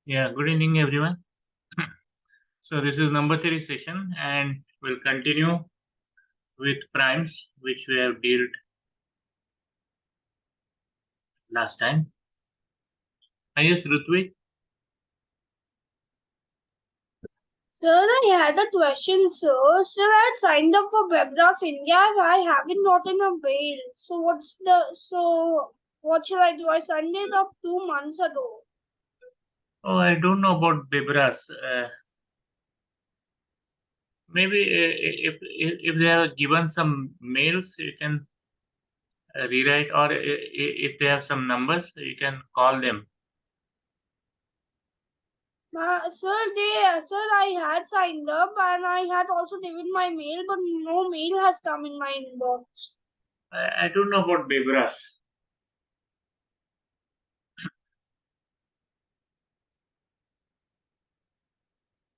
Yeah, good evening, everyone. So this is number three session, and we'll continue with primes, which we have dealt last time. Yes, Rutvik. Sir, I had a question, sir. Sir, I had signed up for Webras India and I haven't gotten a mail. So what shall I do? I signed it up 2 months ago. Oh, I don't know about Bibras. Maybe if they have given some mails, you can rewrite, or if they have some numbers, you can call them. Sir, I had signed up and I had also given my mail, but no mail has come in my inbox. I don't know about Bibras.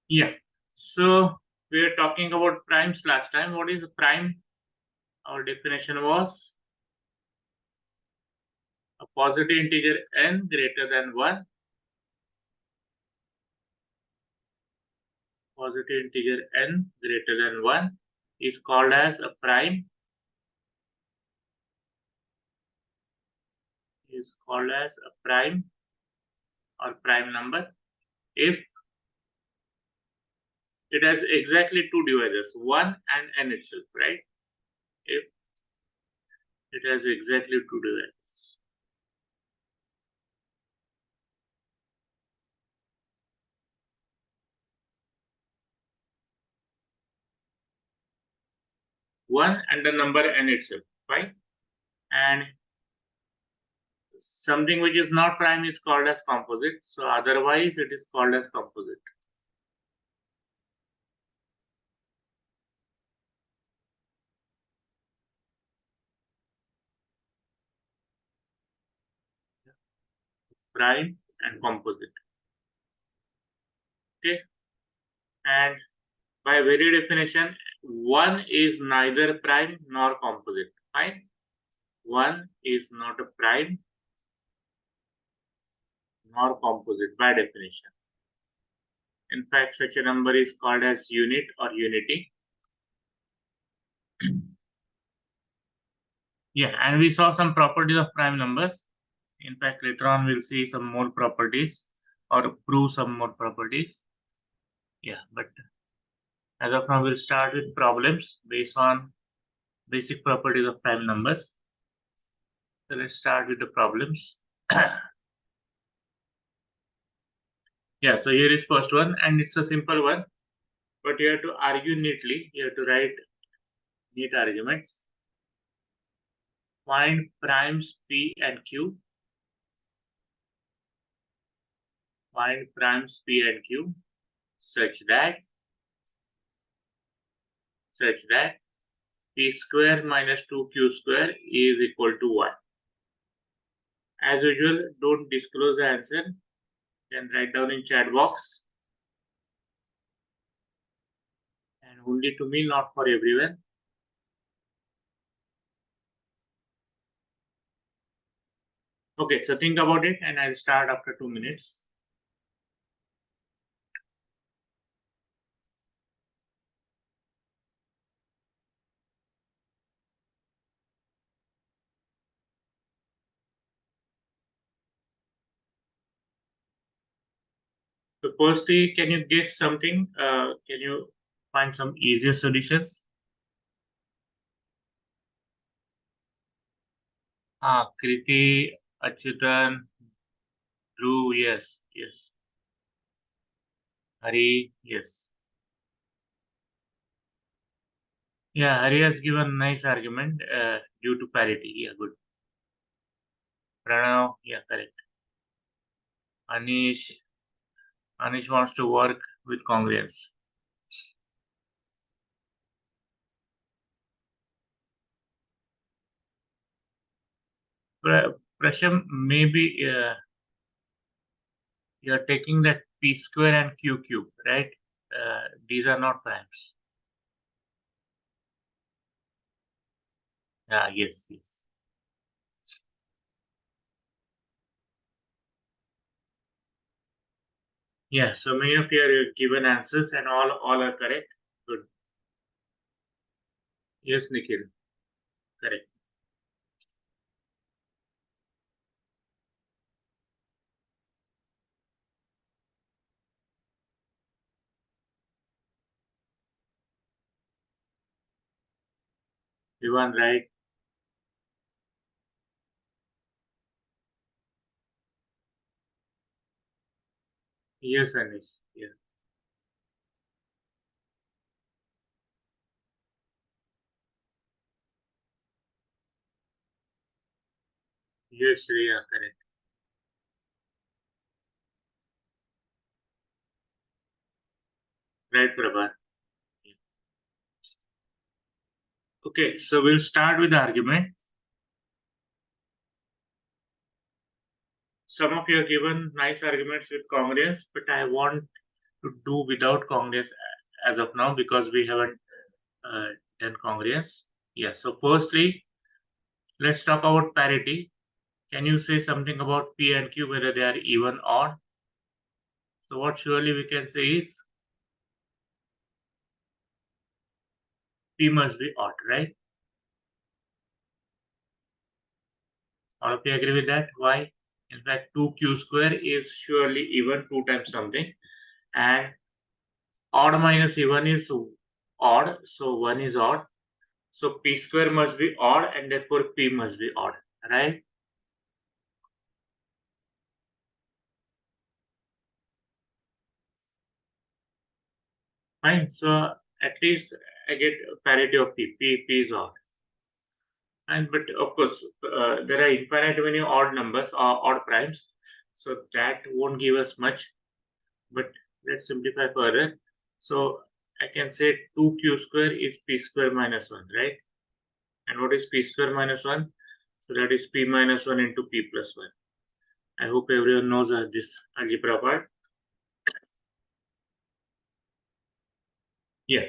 Yeah. So we were talking about primes last time. What is a prime? Our definition was a positive integer n greater than 1. Positive integer n greater than 1 is called as a prime, or prime number if it has exactly two divisors, 1 and n itself, right? If it has exactly two divisors. One and the number n itself, right? And something which is not prime is called as composite. So otherwise it is called as composite. Prime and composite. Okay. And by very definition, one is neither prime nor composite. Fine. One is not a prime nor composite by definition. In fact, such a number is called as unit or unity. Yeah, and we saw some properties of prime numbers. In fact, later on we'll see some more properties or prove some more properties. Yeah, but as of now, we'll start with problems based on basic properties of prime numbers. So let's start with the problems. Yeah, so here is first one, and it's a simple one, but you have to argue neatly. You have to write neat arguments. Find primes P and Q. Find primes P and Q such that P square minus 2Q square is equal to 1. As usual, don't disclose the answer. You can write down in chat box. And only to me, not for everyone. Okay, so think about it and I'll start after 2 minutes. So firstly, can you guess something? Can you find some easier solutions? Kriti, Achyutan, Dhruv, yes. Hari, yes. Yeah, Hari has given nice argument due to parity. Yeah, good. Pranav, yeah, correct. Anish, Anish wants to work with congruence. Prasham, maybe you're taking that P square and Q cube, right? These are not primes. Yeah, yes. Yeah, so many of your given answers and all are correct. Good. Yes, Nikhil. Correct. Vivan, right? Yes, Anish. Yeah. Yes, Shreya, correct. Right, Prabhat. Yeah. Okay, so we'll start with the argument. Some of you have given nice arguments with congruence, but I want to do without congruence as of now because we haven't uh, done congruence. Yeah, so firstly, let's talk about parity. Can you say something about P and Q, whether they are even or odd? So what surely we can say is P must be odd, right? All of you agree with that? Why? In fact, 2Q square is surely even 2 times something, and odd minus even is odd, so 1 is odd. So P square must be odd and therefore P must be odd, right? Fine. So at least I get parity of P. P is odd. And but of course, there are infinite many odd numbers or odd primes. So that won't give us much. But let's simplify further. So I can say 2Q square is P square minus 1, right? And what is P square minus 1? So that is P minus 1 into P plus 1. I hope everyone knows this algebra part. Yeah.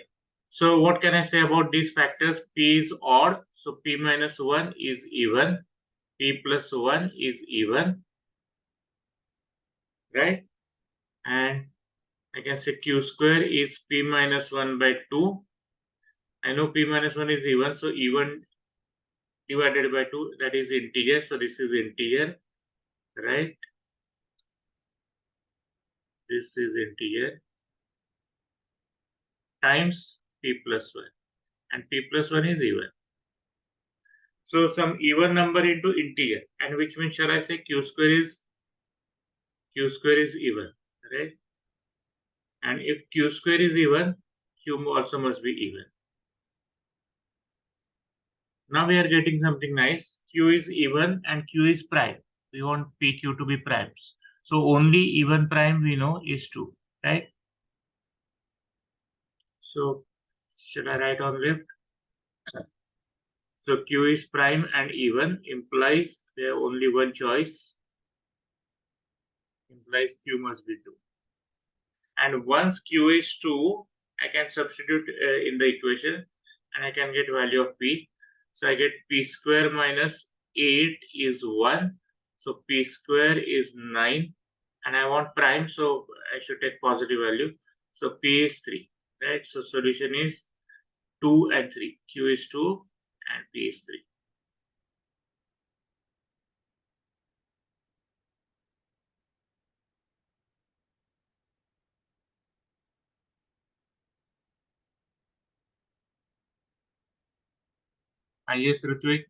So what can I say about these factors? P is odd, so P minus 1 is even, P plus 1 is even, right? And I can say Q square is P minus 1 by 2. I know P minus 1 is even, so even divided by 2, that is integer, so this is integer, right? This is integer times P plus 1, and P plus 1 is even. So some even number into integer, and which means shall I say Q square is even, right? And if Q square is even, Q also must be even. Now we are getting something nice. Q is even and Q is prime. We want PQ to be primes. So only even prime we know is 2, right? So should I write on left? So Q is prime and even implies there only one choice, implies Q must be 2. And once Q is 2, I can substitute in the equation and I can get value of P. So I get P square minus 8 is 1. So P square is 9. And I want prime, so I should take positive value. So P is 3, right? So solution is 2 and 3. Q is 2 and P is 3. Yes, Ritvik.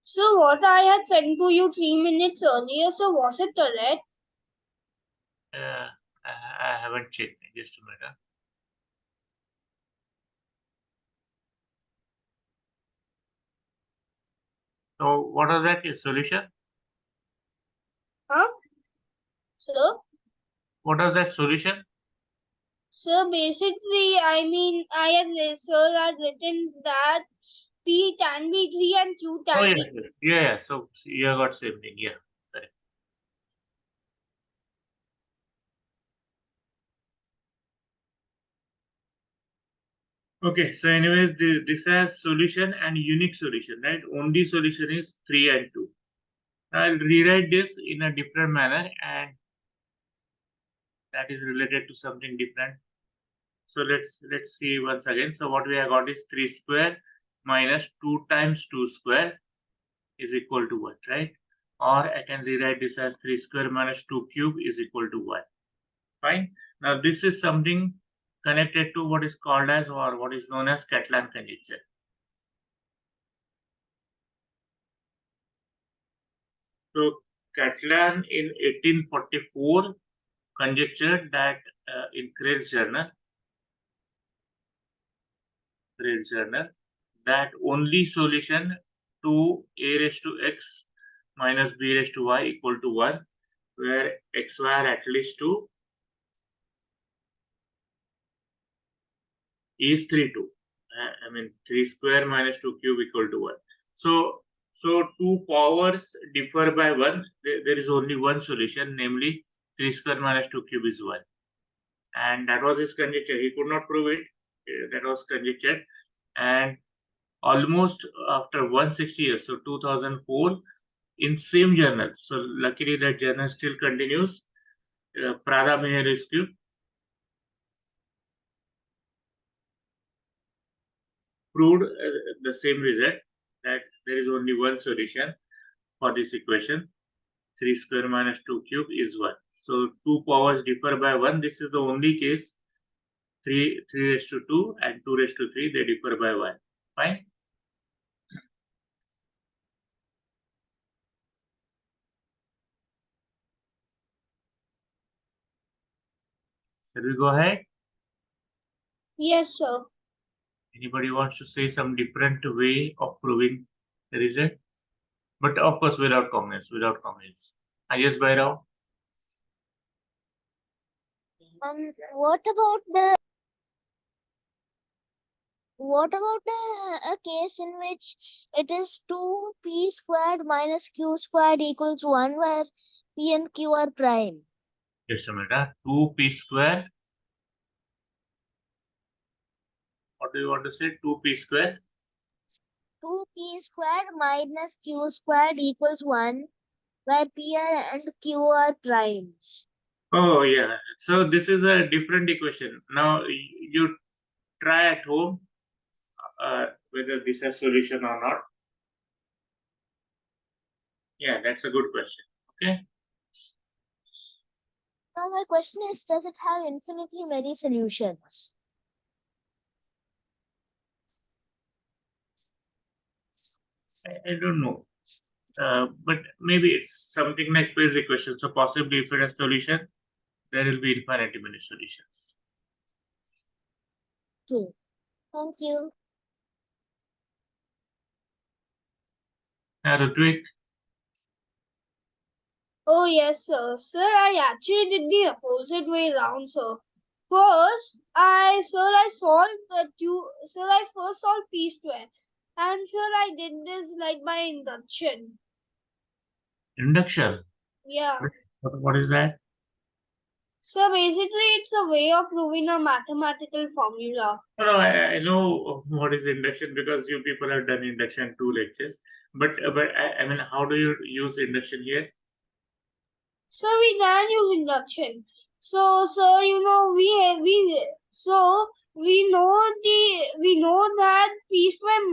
So what I had sent to you 3 minutes earlier, so was it correct? I haven't checked. Just a minute. So what was that solution? Huh? So, What was that solution? so basically, I mean, sir had written that P can be 3 and Q Oh can yes, be. yes. Yeah, yeah. So you have got same thing. Yeah, correct. Okay. So anyways, this has solution and unique solution, right? Only solution is 3 and 2. I'll rewrite this in a different manner and that is related to something different. So let's see once again. So what we have got is 3 square minus 2 times 2 square is equal to 1, right? Or I can rewrite this as 3 square minus 2 cube is equal to 1. Fine. Now this is something connected to what is called as or what is known as Catalan conjecture. So Catalan in 1844 conjectured that in Craig's journal, that only solution to a raised to x minus b raised to y equal to 1, where x, y are at least 2, is 3, 2. I mean 3 square minus 2 cube equal to 1. So two powers differ by 1. There is only one solution, namely 3 square minus 2 cube is 1. And that was his conjecture. He could not prove it. That was conjecture. And almost after 160 years, so 2004, in same journal. So luckily that journal still continues. Prada Meherescu proved the same result, that there is only one solution for this equation. 3 square minus 2 cube is 1. So two powers differ by 1. This is the only case. 3 raised to 2 and 2 raised to 3, they differ by 1. Fine. Shall we go ahead? Yes, sir. Anybody wants to say some different way of proving the result? But of course, without comments, without comments. Yes, Bhairav? What about the a case in which it is 2p squared minus q squared equals 1, where p and q are prime? Just a minute. 2p square. What do you want to say? 2p square? 2p squared minus q squared equals 1, where p and q are primes. Oh, yeah. So this is a different equation. Now you try at home whether this has solution or not. Yeah, that's a good question. Okay. Now my question is, does it have infinitely many solutions? I don't know. But maybe it's something like quiz equation. So possibly if it has solution, there will be infinitely many solutions. Okay. Thank you. Ritwik? Oh, yes, sir. Sir, I actually did the opposite way round, sir. First, I solved sir, I first solved p square. And sir, I did this like by induction. Induction. Yeah. What is that? So basically, it's a way of proving a mathematical formula. No, I know what is induction because you people have done induction 2 lectures. But I mean, how do you use induction here? So we can use induction. So we know that p square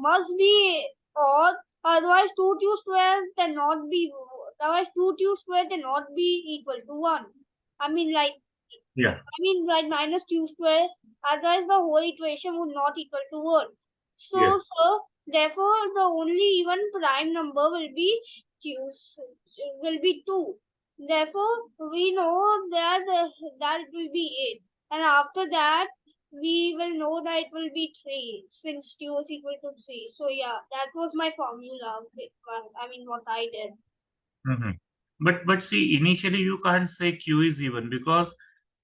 must be odd. Otherwise, 2 square cannot be. Otherwise, 2 square cannot be equal to 1. I mean, like Yeah. minus q square. Otherwise, the whole equation would not equal to 1. Yes. So therefore, the only even prime number will be 2. Therefore, we know that it will be 8. And after that, we will know that it will be 3 since q is equal to 3. So yeah, that was my formula. I mean, what I did. Mhm. But see, initially you can't say q is even because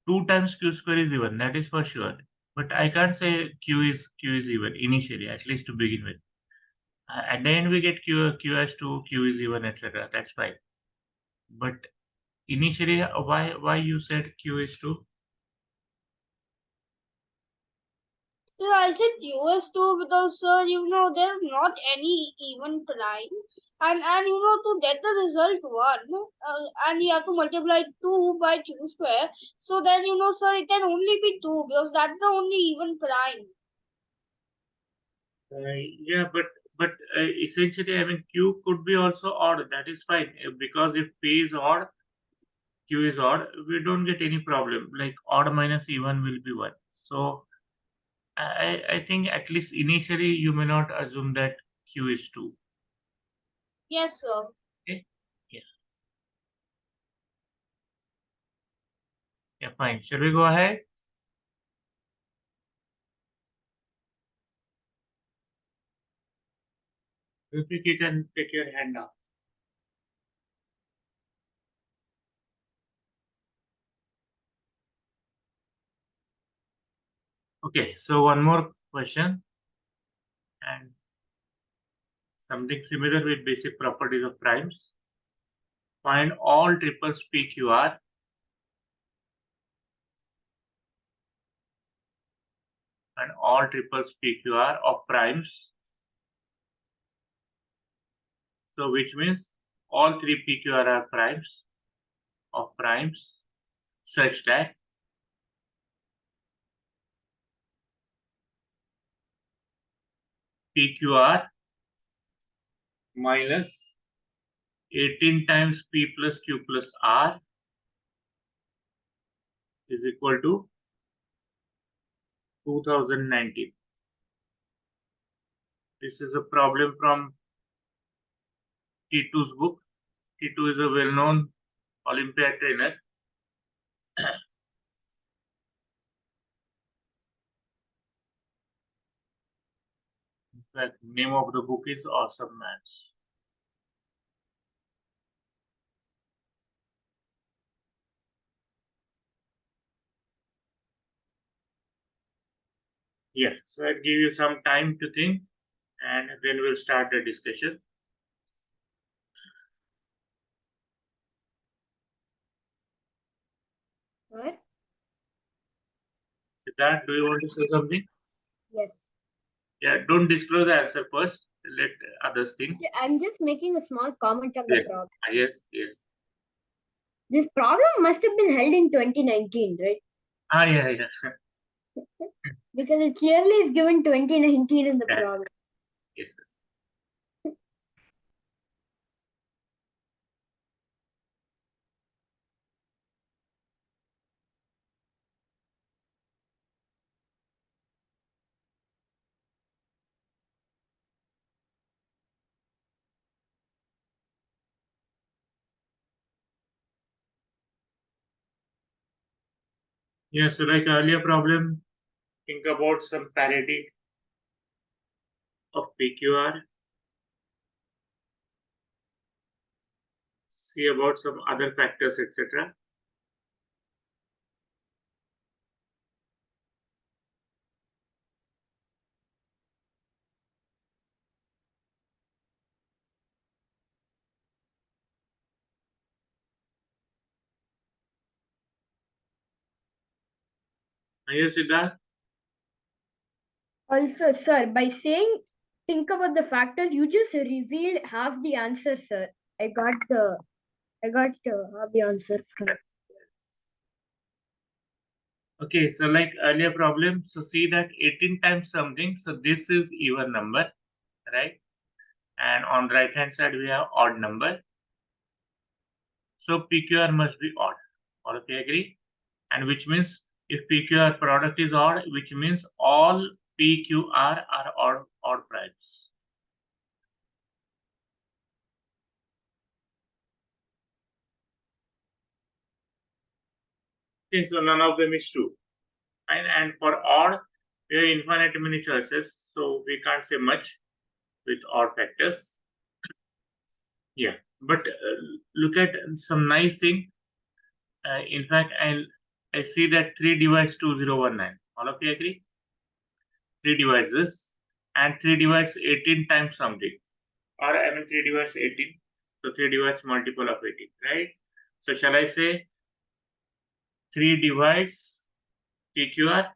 2 times q square is even. That is for sure. But I can't say q is even initially, at least to begin with. At the end we get q as 2, q is even, etc. That's fine. But initially, why you said q is 2? So I said q is 2 because, sir, there's not any even prime. and to get the result 1, and you have to multiply 2 by q square. So then sir, it can only be 2 because that's the only even prime. Yeah, but essentially, I mean, Q could be also odd. That is fine because if P is odd, Q is odd, we don't get any problem. Like odd minus even will be 1. So I think at least initially you may not assume that Q is 2. Yes, sir. Okay. Yeah. Yeah, fine. Shall we go ahead? Ritik, you can take your hand now. Okay, so one more question and something similar with basic properties of primes. Find all triples PQR and all triples PQR of primes. So which means all three PQR are primes of primes such that PQR minus 18 times P plus Q plus R is equal to 2019. This is a problem from T2's book. T2 is a well-known Olympiad trainer. In fact, name of the book is Awesome Maths. Yeah, so I'll give you some time to think and then we'll start the discussion. What? Siddharth, do you want to say something? Yes. Yeah, don't disclose the answer first. Let others think. I'm just making a small comment on the Yes, problem. yes. This problem must have been held in 2019, right? Yeah. Because it clearly is given 2019 in the Yeah. problem. Yes. Yeah, so like earlier problem, think about some parity of PQR. See about some other factors, etc. Yes, Siddharth? Also, sir, by saying think about the factors, you just revealed half the answer, sir. I got half the answer. Okay, so like earlier problem, so see that 18 times something, so this is even number, right? And on the right hand side, we have odd number. So PQR must be odd. All of you agree? And which means if PQR product is odd, which means all PQR are odd primes. Okay, so none of them is true. And for odd, we have infinite many choices, so we can't say much with odd factors. Yeah, but look at some nice thing. In fact, I see that 3 divides 2019. All of you agree? 3 divides this, and 3 divides 18 times something. Or I mean 3 divides 18. So 3 divides multiple of 18, right? So shall I say 3 divides PQR,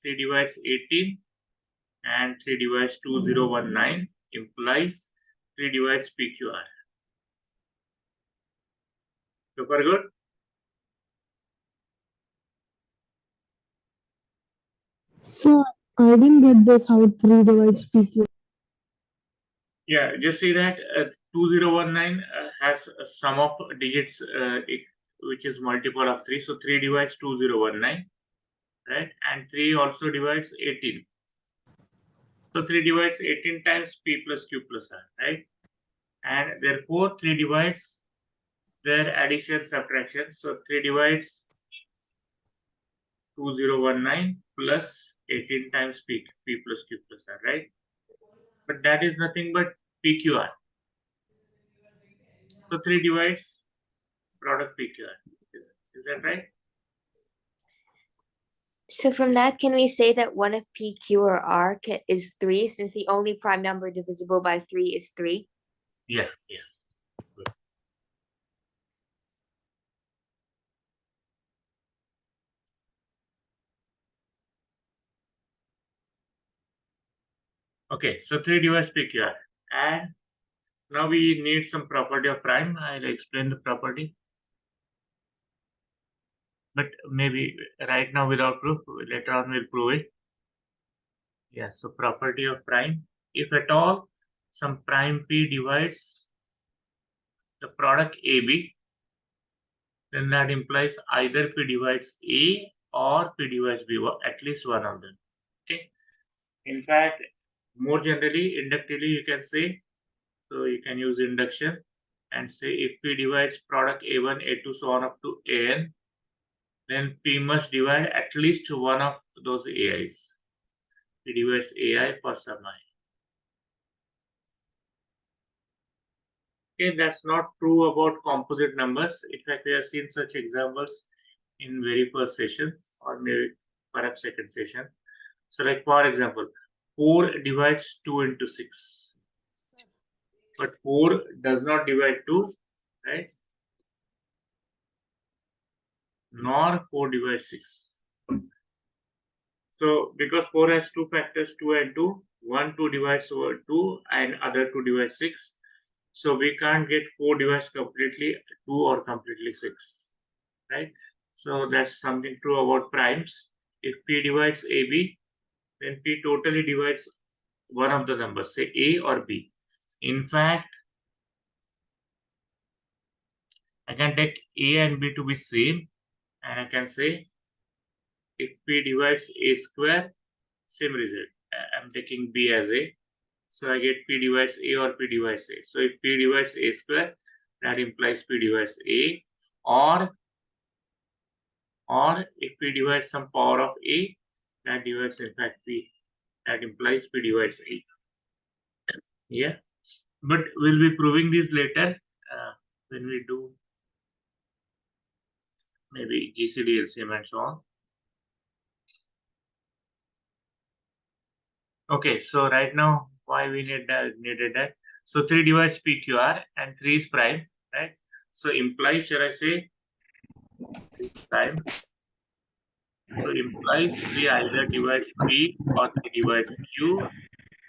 3 divides 18, and 3 divides 2019 implies 3 divides PQR. Super good. So I didn't get this how 3 divides PQ. Yeah, just see that 2019 has a sum of digits which is multiple of 3. So 3 divides 2019, right? And 3 also divides 18. So 3 divides 18 times P plus Q plus R, right? And therefore 3 divides their addition subtraction. So 3 divides 2019 plus 18 times P plus Q plus R, right? But that is nothing but PQR. So 3 divides product PQR. Is that right? So from that, can we say that one of P, Q, or R is 3, since the only prime number divisible by 3 is 3? Yeah, yeah. Good. Okay, so 3 divides PQR. And now we need some property of prime. I'll explain the property. But maybe right now without proof, later on we'll prove it. Yeah, so property of prime. If at all some prime P divides the product AB, then that implies either P divides A or P divides B, at least one of them. Okay. In fact, more generally, inductively, you can say, so you can use induction and say if P divides product A1, A2, so on up to AN, then P must divide at least one of those AIs. P divides AI for some I. Okay, that's not true about composite numbers. In fact, we have seen such examples in very first session or maybe perhaps second session. So like for example, 4 divides 2 into 6. But 4 does not divide 2, right? Nor 4 divides 6. So because 4 has two factors, 2 and 2, 1 2 divides over 2 and other 2 divides 6. So we can't get 4 divides completely 2 or completely 6, right? So that's something true about primes. If P divides AB, then P totally divides one of the numbers, say A or B. In fact, I can take A and B to be same, and I can say if P divides A square, same result. I'm taking B as A. So I get P divides A or P divides A. So if P divides A square, that implies P divides A. Or if P divides some power of A, that divides in fact P. That implies P divides A. Yeah. But we'll be proving this later when we do maybe GCD, LCM and so on. Okay, so right now why we needed that? So 3 divides PQR and 3 is prime, right? So implies, shall I say, 3 is prime. So implies 3 either divides P or 3 divides Q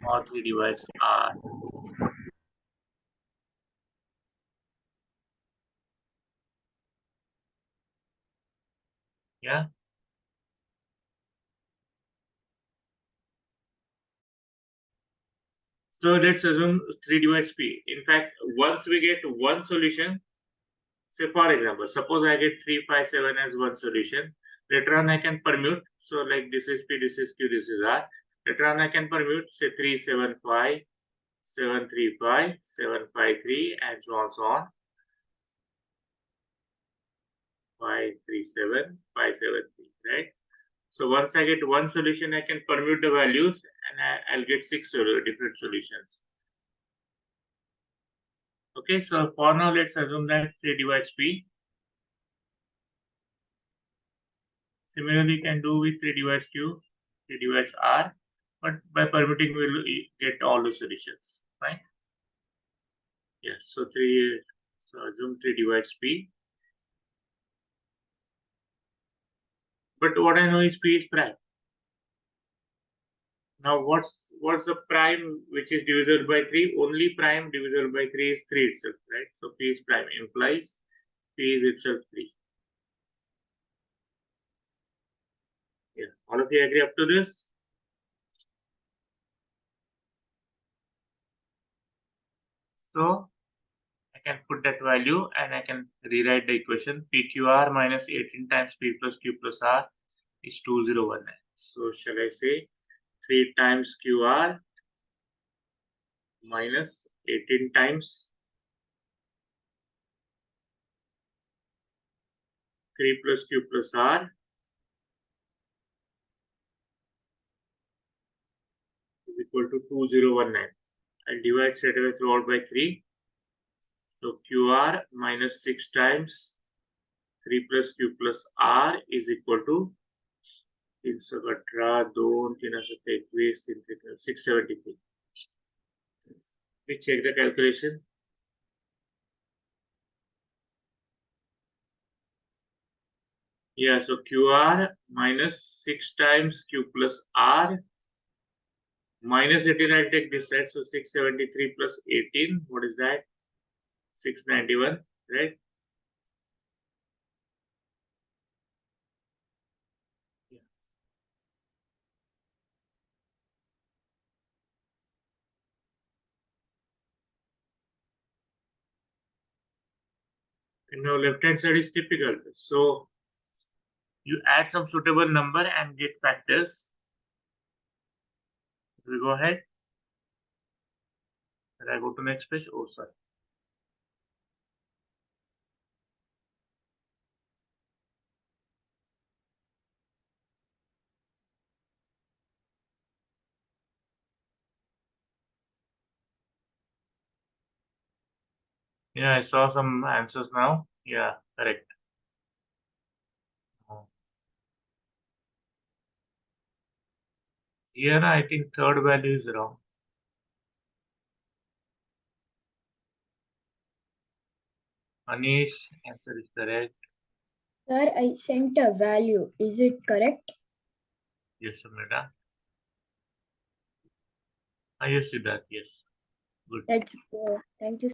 or 3 divides R. Yeah. So let's assume 3 divides P. In fact, once we get one solution, say for example, suppose I get 3, 5, 7 as one solution. Later on I can permute. So like this is P, this is Q, this is R. Later on I can permute, say 3, 7, 5, 7, 3, 5, 7, 5, 3, and so on, so on. 5, 3, 7, 5, 7, 3, right? So once I get one solution, I can permute the values and I'll get 6 different solutions. Okay, so for now, let's assume that 3 divides P. Similarly, you can do with 3 divides Q, 3 divides R, but by permuting, we'll get all the solutions, right? Yes, so assume 3 divides P. But what I know is P is prime. Now what's the prime which is divisible by 3? Only prime divisible by 3 is 3 itself, right? So P is prime implies P is itself 3. Yeah, all of you agree up to this? So I can put that value and I can rewrite the equation. PQR minus 18 times P plus Q plus R is 2019. So shall I say 3 times QR minus 18 times 3 plus Q plus R is equal to 2019. I'll divide straight away throughout by 3. So QR minus 6 times 3 plus Q plus R is equal to 318, 2, 321, 673. We check the calculation. Yeah, so QR minus 6 times Q plus R minus 18, I'll take this side. So 673 plus 18, what is that? 691, right? Yeah. And now left hand side is typical. So you add some suitable number and get factors. We go ahead. And I go to next page. Oh, sorry. Yeah, I saw some answers now. Yeah, correct. Here, I think third value is wrong. Anish, answer is correct. Sir, I sent a value. Is it correct? Yes, Amrita. I see that. Yes. Good. Thank you.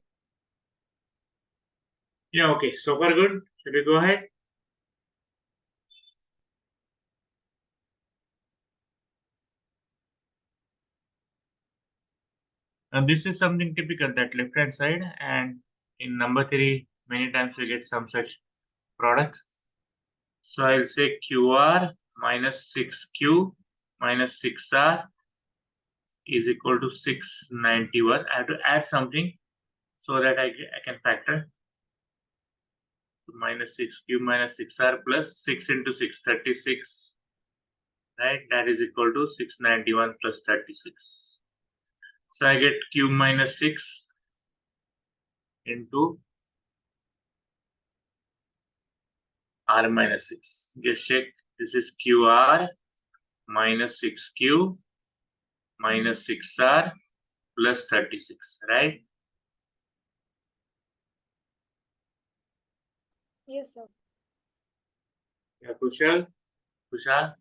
Yeah, okay. So far good. Shall we go ahead? And this is something typical, that left hand side, and in number 3, many times we get some such product. So I'll say QR minus 6Q minus 6R is equal to 691. I have to add something so that I can factor. Minus 6Q minus 6R plus 6 into 6, 36. Right? That is equal to 691 plus 36. So I get Q minus 6 into R minus 6. Just check. This is QR minus 6Q minus 6R plus 36, right? Yes, sir. Yeah, Kushal? Kushal?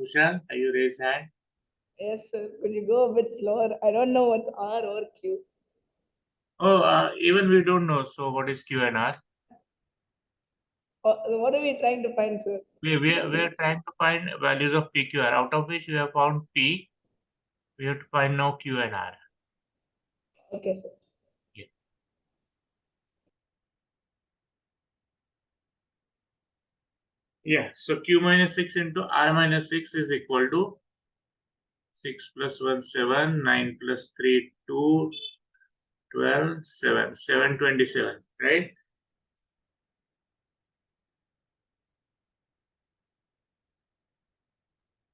Kushal, are you raised hand? Yes, sir. Could you go a bit slower? I don't know what's R or Q. Oh, even we don't know. So what is Q and R? What are we trying to find, sir? We are trying to find values of PQR, out of which we have found P. We have to find now Q and R. Okay, sir. Yeah. Yeah, so Q minus 6 into R minus 6 is equal to 6 plus 1, 7, 9 plus 3, 2, 12, 7, 727, right?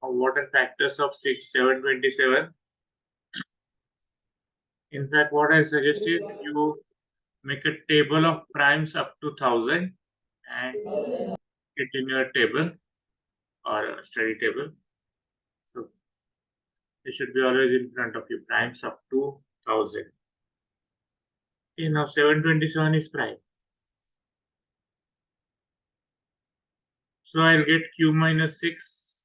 What are factors of 6, 727? In fact, what I suggest is you make a table of primes up to 1000 and get in your table or a study table. So they should be always in front of you, primes up to 1000. Okay, now 727 is prime. So I'll get Q minus 6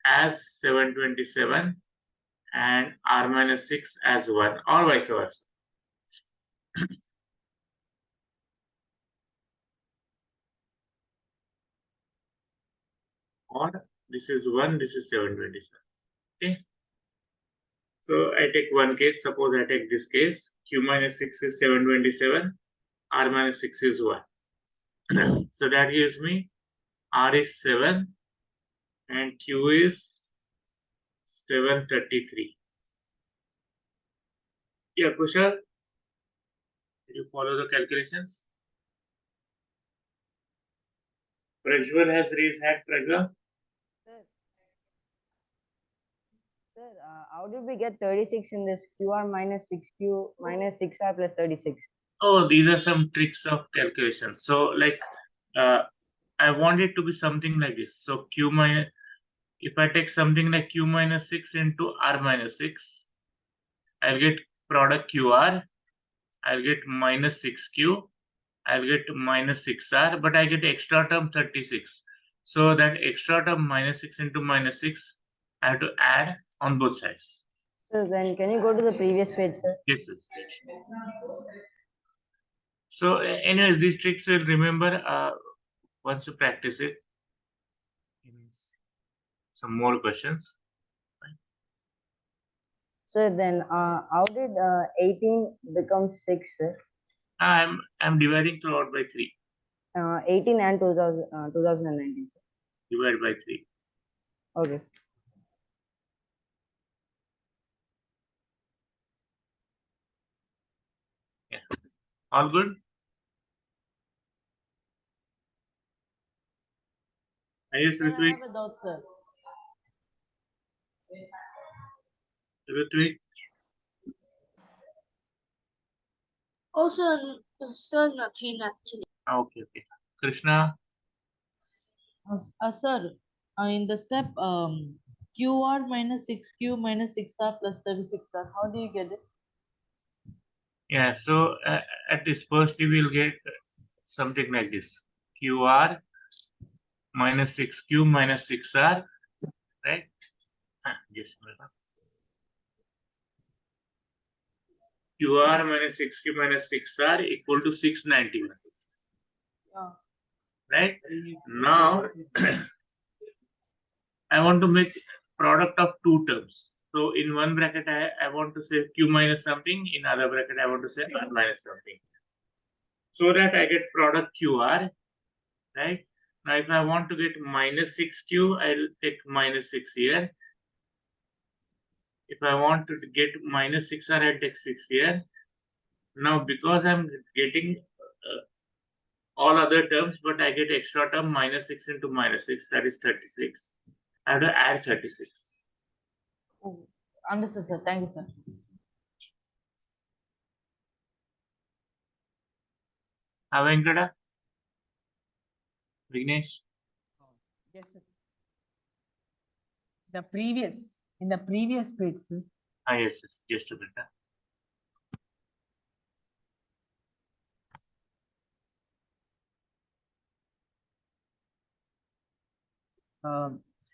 as 727 and R minus 6 as 1 or vice versa. Or this is 1, this is 727. Okay. So I take one case. Suppose I take this case. Q minus 6 is 727. R minus 6 is 1. So that gives me R is 7 and Q is 733. Yeah, Kushal, did you follow the calculations? Prajwal has raised hand. Prajwal. Sir, how did we get 36 in this QR minus 6Q minus 6R plus 36? Oh, these are some tricks of calculation. So, like, I want it to be something like this. So, Q minus, if I take something like Q minus 6 into R minus 6, I'll get product QR, I'll get minus 6Q, I'll get minus 6R, but I get extra term 36. So, that extra term minus 6 into minus 6, I have to add on both sides. Sir, then can you go to the previous page, sir? Yes, yes. So, anyways, these tricks will remember once you practice it. Some more questions. Sir, then how did 18 become 6, sir? I'm dividing throughout by 3. 18 and 2019, sir. Divide by 3. Okay. Yeah. All good? Yes, Sir, I Ritvik. have a doubt, sir. Ritvik. Oh, sir, nothing actually. Okay, okay. Krishna. Sir, in the step QR minus 6Q minus 6R plus 36R, how do you get it? Yeah, so at this first we will get something like this. QR minus 6Q minus 6R, right? Just a minute. QR minus 6Q minus 6R equal to 691. Right? Now, I want to make product of two terms. So in one bracket, I want to say Q minus something. In other bracket, I want to say R minus something. So that I get product QR, right? Now, if I want to get minus 6Q, I'll take minus 6 here. If I want to get minus 6R, I'll take 6 here. Now, because I'm getting all other terms, but I get extra term minus 6 into minus 6, that is 36. I have to add 36. Oh, understood, sir. Thank you, sir. Venkata? Vignesh? Yes, sir. In the previous page, sir. Yes, just a minute.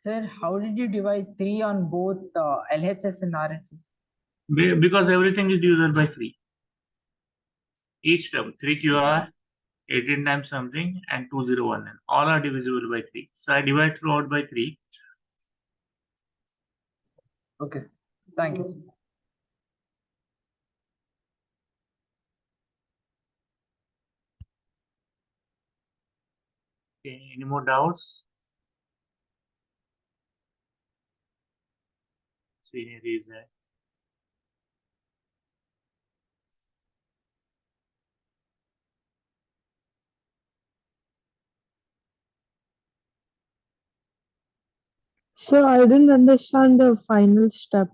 Sir, how did you divide 3 on both LHS and RHS? Because everything is divisible by 3. Each term, 3QR, 18 times something, and 2019. All are divisible by 3. So I divide throughout by 3. Okay, sir. Thank you, sir. Okay, any more doubts? Senior is there. So I didn't understand the final step.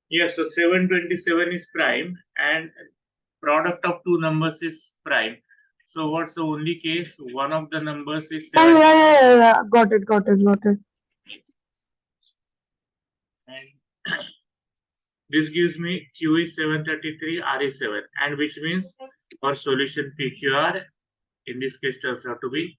Yes, so 727 is prime and product of two numbers is prime. So what's the only case? One of the numbers is 7. Yeah. Got it. And this gives me Q is 733, R is 7. And which means our solution PQR in this case turns out to be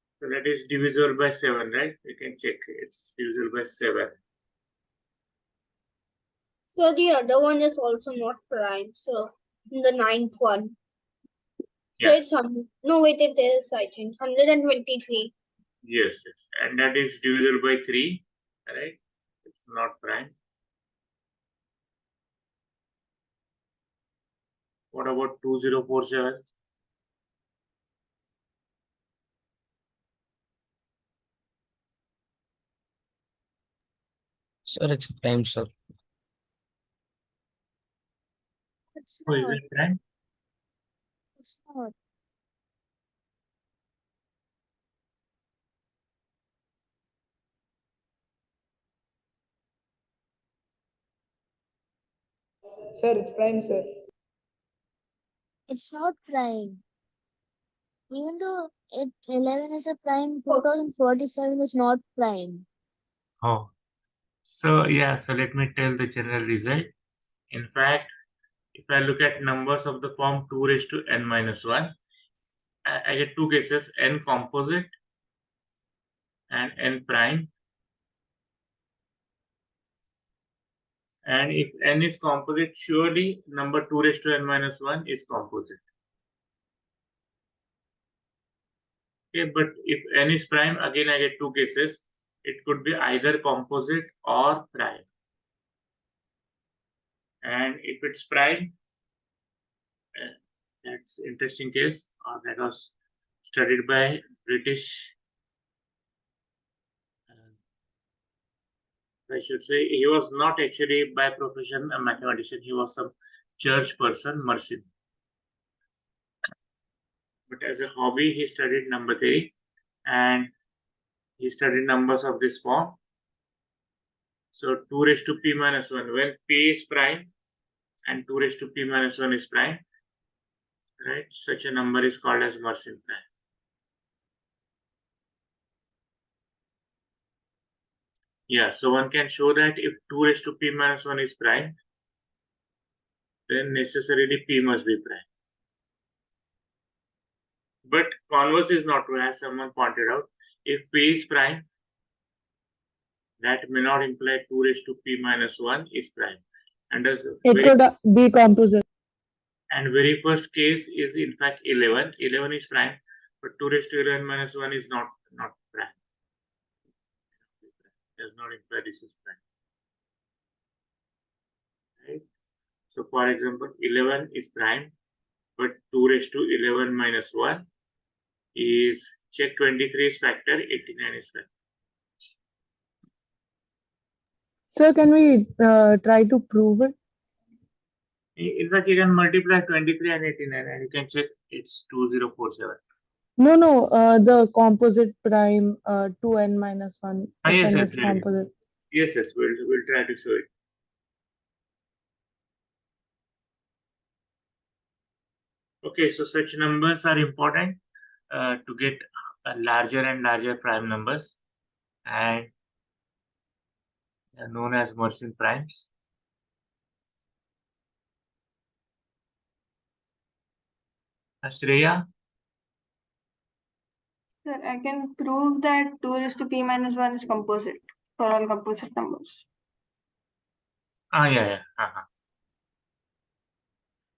So that is divisible by 7, right? You can check. It's divisible by 7. So the other one is also not prime. So the ninth one. So Yeah. it's no wait, it is I think 123. Yes, yes. And that is divisible by 3, right? It's not prime. What about 2047? Sir, it's prime, sir. It's Oh, is not. it prime? It's not. Sir, it's prime, sir. It's not prime. Even though 11 is a prime, Oh. 2047 is not prime. Oh. So yeah, so let me tell the general result. In fact, if I look at numbers of the form 2 raised to n minus 1, I get two cases, n composite and n prime. And if n is composite, surely number 2 raised to n minus 1 is composite. Okay, but if n is prime, again I get two cases. It could be either composite or prime. And if it's prime, that's interesting case. That was studied by British. I should say he was not actually by profession a mathematician. He was some church person, Mersin. But as a hobby, he studied number theory, and he studied numbers of this form. So 2 raised to p minus 1, when p is prime and 2 raised to p minus 1 is prime, right? Such a number is called as Mersin prime. Yeah, so one can show that if 2 raised to p minus 1 is prime, then necessarily p must be prime. But converse is not true, as someone pointed out. If p is prime, that may not imply 2 raised to p minus 1 is prime. And It could be composite. And very first case is in fact 11. 11 is prime, but 2 raised to 11 minus 1 is not prime. Does not imply this is prime. Right? So for example, 11 is prime, but 2 raised to 11 minus 1 is, check 23 is factor, 89 is factor. Sir, can we try to prove it? In fact, you can multiply 23 and 89 and you can check it's 2047. No, the composite prime 2n minus 1. If Yes, n yes, is composite. yes, we'll try to show it. Okay, so such numbers are important to get larger and larger prime numbers, and they are known as Mersin primes. Shreya? Sir, I can prove that 2 raised to p minus 1 is composite for all composite numbers. Yeah.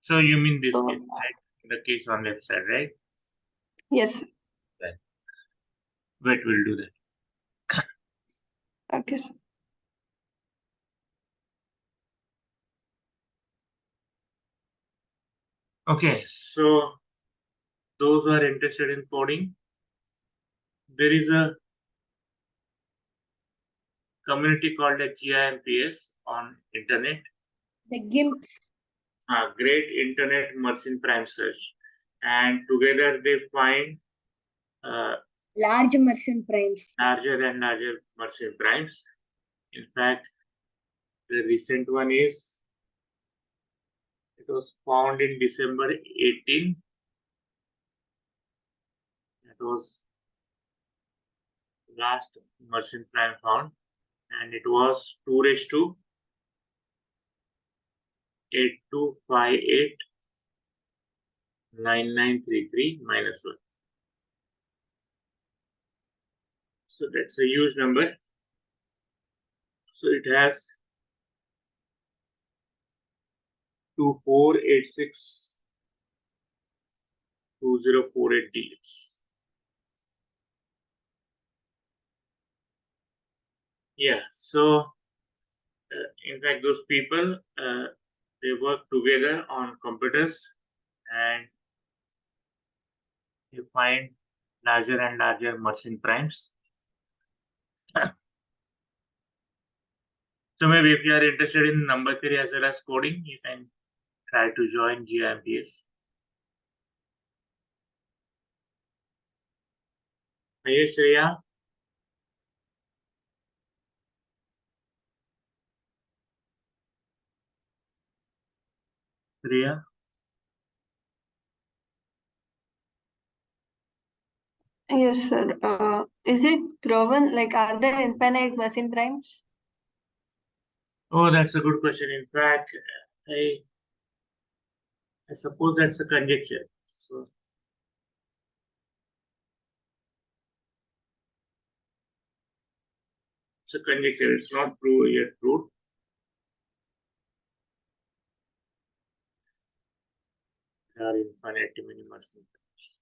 So you mean this So, case, right? The case on left side, right? yes. Right. Wait, we'll do that. Okay, sir. Okay, so those who are interested in coding, there is a community called a GIMPS on internet. The GIMP. Great Internet Mersin Prime Search, and together they find Large Mersin primes. larger and larger Mersin primes. In fact, the recent one is, it was found in December 18. That was last Mersin prime found, and it was 2 raised to 8258 9933 minus 1. So that's a huge number. So it has 24862048 digits. Yeah, so in fact, those people they work together on computers and they find larger and larger Mersenne primes. So maybe if you are interested in number theory as well as coding, you can try to join GMPS. Yes, Shreya. Shreya. Yes, sir. Is it proven? Like, are there infinite Mersenne primes? Oh, that's a good question. In fact, I suppose that's a conjecture. So it's a conjecture. It's not proved yet proved. There are infinite many Mersenne primes.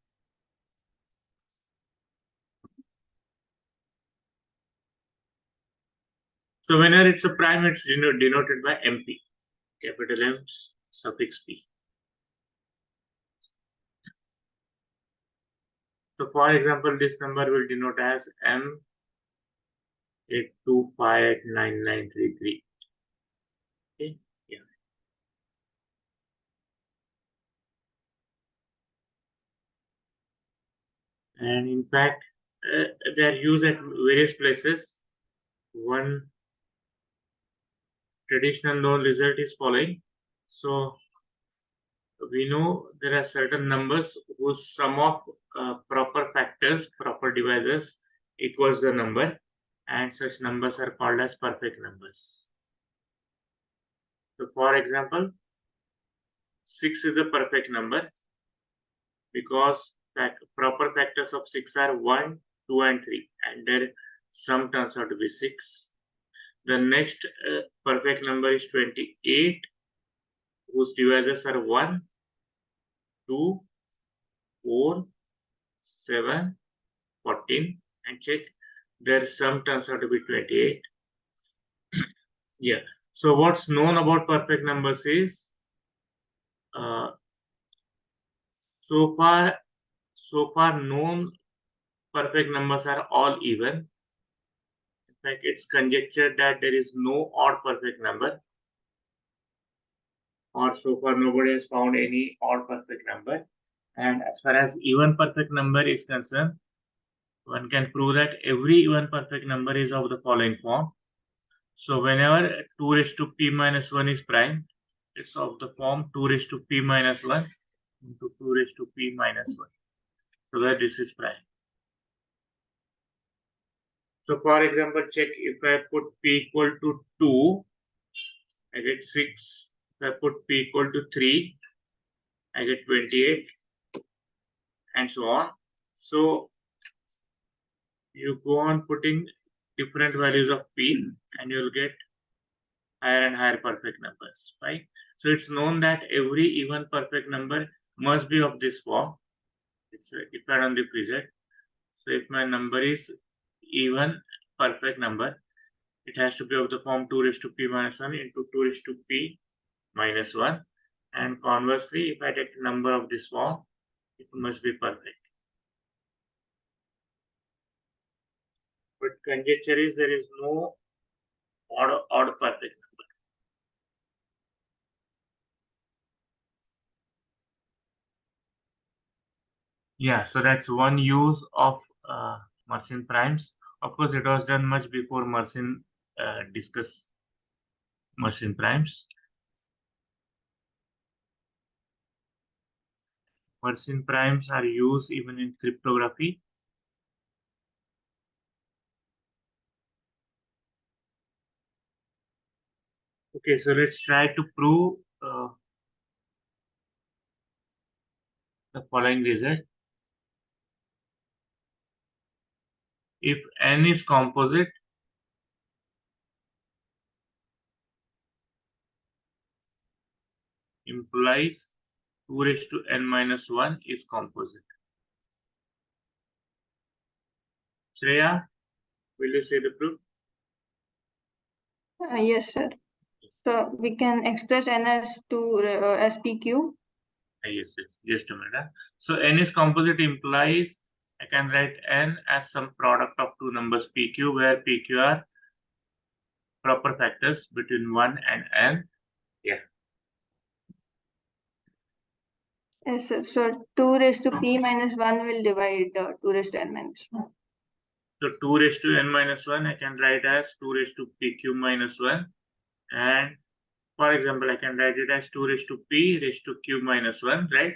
So whenever it's a prime, it's denoted by MP, capital M suffix P. So for example, this number will denote as M82589933. Okay, yeah. And in fact, they are used at various places. One traditional known result is following. So we know there are certain numbers whose sum of proper factors, proper divisors equals the number, and such numbers are called as perfect numbers. So for example, 6 is a perfect number because proper factors of 6 are 1, 2 and 3, and their sum turns out to be 6. The next perfect number is 28, whose divisors are 1, 2, 4, 7, 14, and check their sum turns out to be 28. Yeah. So what's known about perfect numbers is so far known perfect numbers are all even. In fact, it's conjectured that there is no odd perfect number, or so far nobody has found any odd perfect number. And as far as even perfect number is concerned, one can prove that every even perfect number is of the following form. So whenever 2 raised to p minus 1 is prime, it's of the form 2 raised to p minus 1 into 2 raised to p minus 1. So that this is prime. So for example, check if I put p equal to 2, I get 6. If I put p equal to 3, I get 28, and so on. So you go on putting different values of p, and you'll get higher and higher perfect numbers, right? So it's known that every even perfect number must be of this form. It's depend on the preset. So if my number is even perfect number, it has to be of the form 2 raised to p minus 1 into 2 raised to p minus 1. And conversely, if I take number of this form, it must be perfect. But conjecture is there is no odd perfect number. Yeah, so that's one use of Mersenne primes. Of course, it was done much before Mersenne discussed Mersenne primes. Mersenne primes are used even in cryptography. Okay, so let's try to prove the following result. if n is composite, implies 2 raised to n minus 1 is composite. Shreya, will you say the proof? Yes, sir. So we can express n as 2 as PQ. Yes, just a minute. So n is composite implies I can write n as some product of two numbers PQ, where PQ are proper factors between 1 and n. Yeah. Yes, sir. So 2 raised to p minus 1 will divide 2 raised to n minus 1. So 2 raised to n minus 1 I can write as 2 raised to PQ minus 1. And for example, I can write it as 2 raised to p raised to q minus 1, right?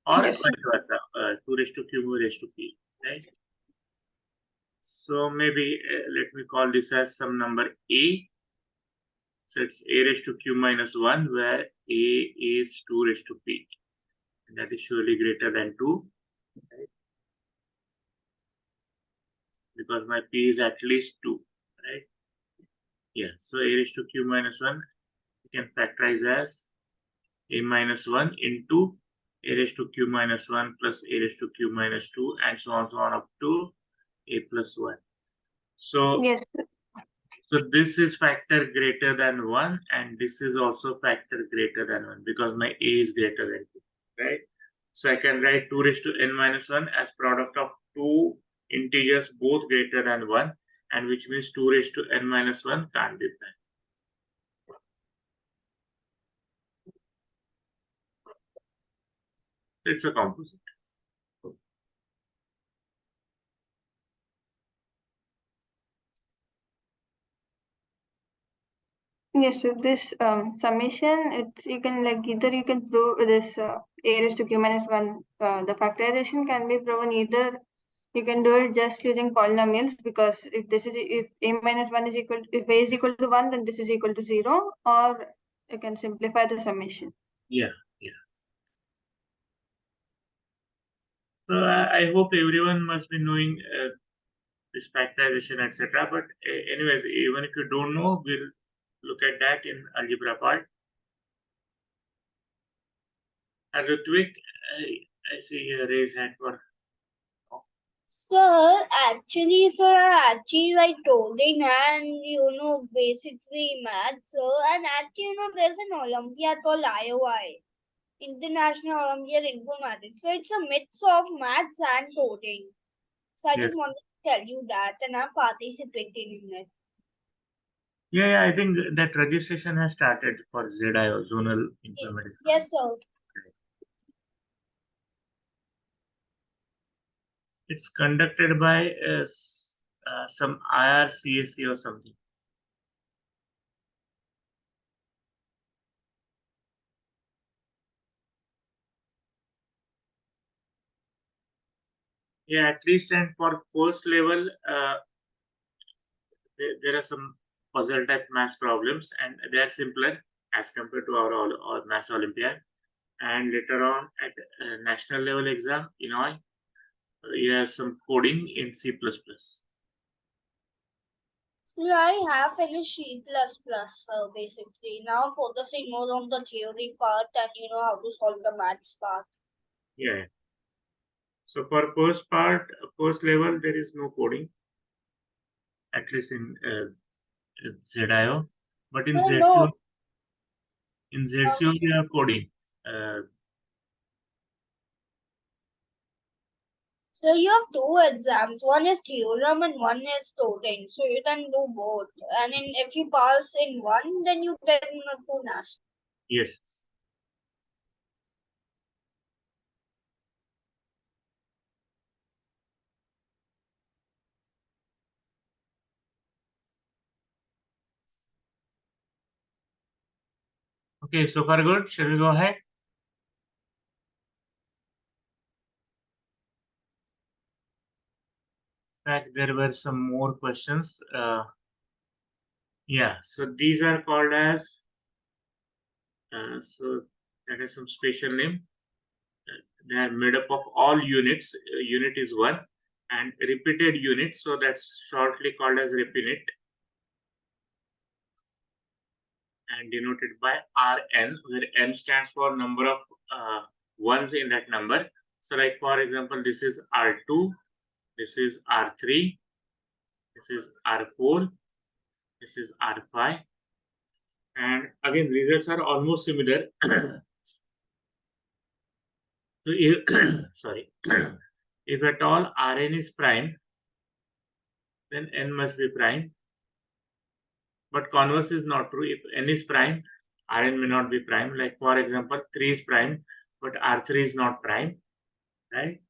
Or Yes, sir. vice versa, 2 raised to q raised to p, right? So maybe let me call this as some number a. So it's a raised to q minus 1, where a is 2 raised to p. And that is surely greater than 2, right? Because my p is at least 2, right? Yeah, so a raised to q minus 1, we can factorize as a minus 1 into a raised to q minus 1 plus a raised to q minus 2, and so on up to a plus 1. So, Yes, sir. so this is factor greater than 1, and this is also factor greater than 1, because my a is greater than 2, right? So I can write 2 raised to n minus 1 as product of two integers both greater than 1, and which means 2 raised to n minus 1 can't be prime. It's a composite. Yes, sir. This summation, it's you can like either you can prove this a raised to q minus 1. The factorization can be proven either you can do it just using polynomials, because if a minus 1 is equal if a is equal to 1, then this is equal to 0, or you can simplify the summation. Yeah. So I hope everyone must be knowing this factorization, etc. But anyways, even if you don't know, we'll look at that in algebra part. Ritvik, I see a raise hand for. Sir, I like coding and basically maths, sir. And actually, there's an Olympiad called IOI, International Olympiad Informatics. So it's a mix of maths and coding. So I Yes. just wanted to tell you that, and I'm participating in it. Yeah, I think that registration has started for ZIO, Zonal Informatics. Yes, sir. It's conducted by some IRCSC or something. Yeah, at least, and for first level, there are some puzzle type math problems, and they are simpler as compared to our math Olympiad. And later on at national level exam, you have some coding in C++. So I have finished C++, basically. Now I'm focusing more on the theory part and how to solve the maths part. Yeah. So for first level, there is no coding, at least in ZIO. But in So ZCO, no, you have coding. so you have two exams. One is theorem and one is coding. So you can do both. And if you pass in one, then you can do national. Yes. Okay, so far good. Shall we go ahead? In fact, there were some more questions. Yeah, so these are called as, so that is some special name. They are made up of all units. Unit is 1, and repeated units, so that's shortly called as repeat and denoted by Rn, where n stands for number of ones in that number. So like for example, this is R2, this is R3, this is R4, this is R5, and again results are almost similar. So if sorry, if at all Rn is prime, then n must be prime. But converse is not true. If n is prime, Rn may not be prime. Like for example, 3 is prime, but R3 is not prime, right?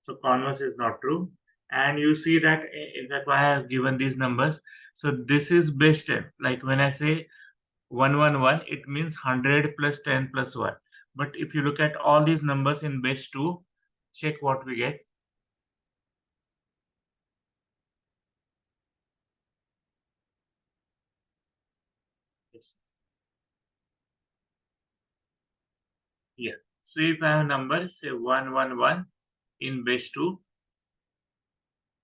So converse is not true. And you see that in fact why I have given these numbers. So this is base 10. Like when I say 111, it means 100 plus 10 plus 1. But if you look at all these numbers in base 2, check what we get. Yes. Yeah. So if I have a number, say 111 in base 2,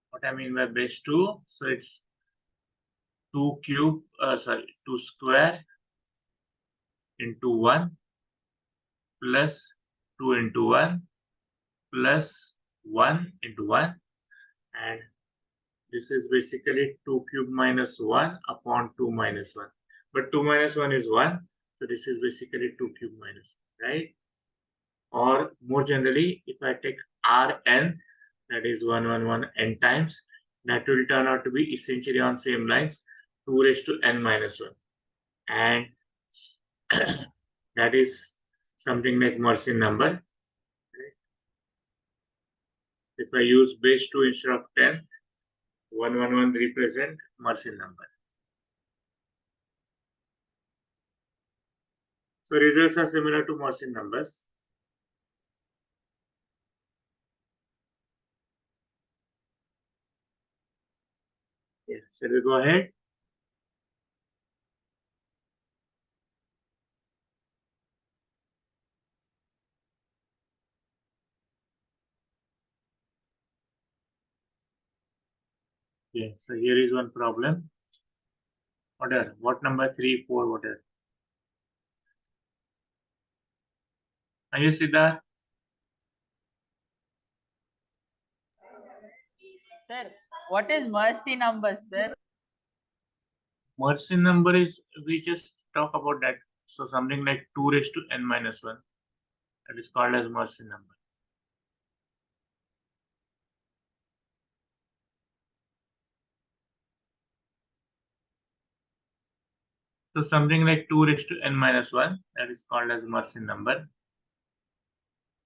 what I mean by base 2, so it's 2 cube, 2 square into 1 plus 2 into 1 plus 1 into 1, and this is basically 2 cube minus 1 upon 2 minus 1. But 2 minus 1 is 1, so this is basically 2 cube minus 1, right? Or more generally, if I take Rn, that is 111 n times, that will turn out to be essentially on same lines, 2 raised to n minus 1. And that is something like Mersenne number. Right? If I use base 2 instead of 10, 111 represent Mersenne number. So results are similar to Mersenne numbers. Yeah. Shall we go ahead? Yeah. So here is one problem. Whatever. What number 3, 4, whatever. Are you see that? Sir, what is Mersenne number, sir? Mersenne number is, we just talk about that. So something like 2 raised to n minus 1. That is called as Mersenne number. So something like 2 raised to n minus 1, that is called as Mersenne number.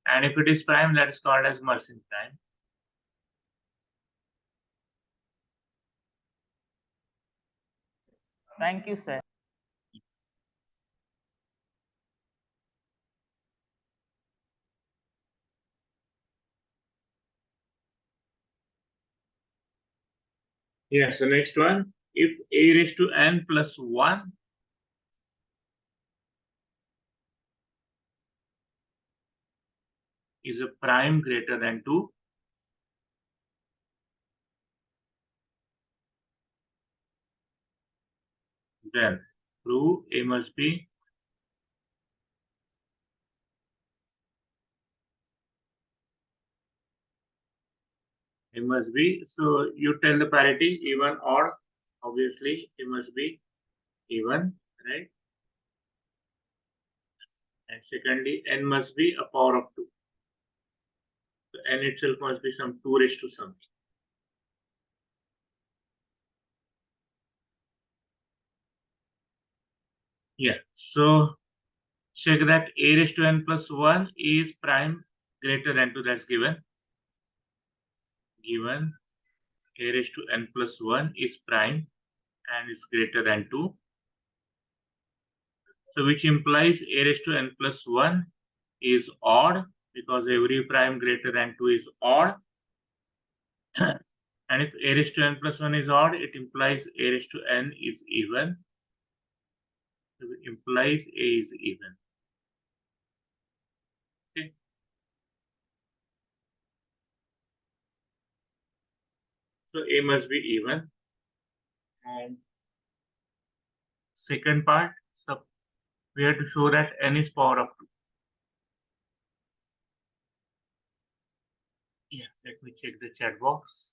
And if it is prime, that is called as Mersenne prime. Thank you, sir. Yeah, so next one, if a raised to n plus 1 is a prime greater than 2, then prove a must be so you tell the parity even or obviously it must be even, right? And secondly, n must be a power of 2. So n itself must be some 2 raised to something. Yeah, so check that a raised to n plus 1 is prime greater than 2, that's given. Given a raised to n plus 1 is prime and is greater than 2. So which implies a raised to n plus 1 is odd because every prime greater than 2 is odd. And if a raised to n plus 1 is odd, it implies a raised to n is even. So it implies a is even. Okay. So A must be even. And second part, we have to show that n is power of 2. Yeah, let me check the chat box.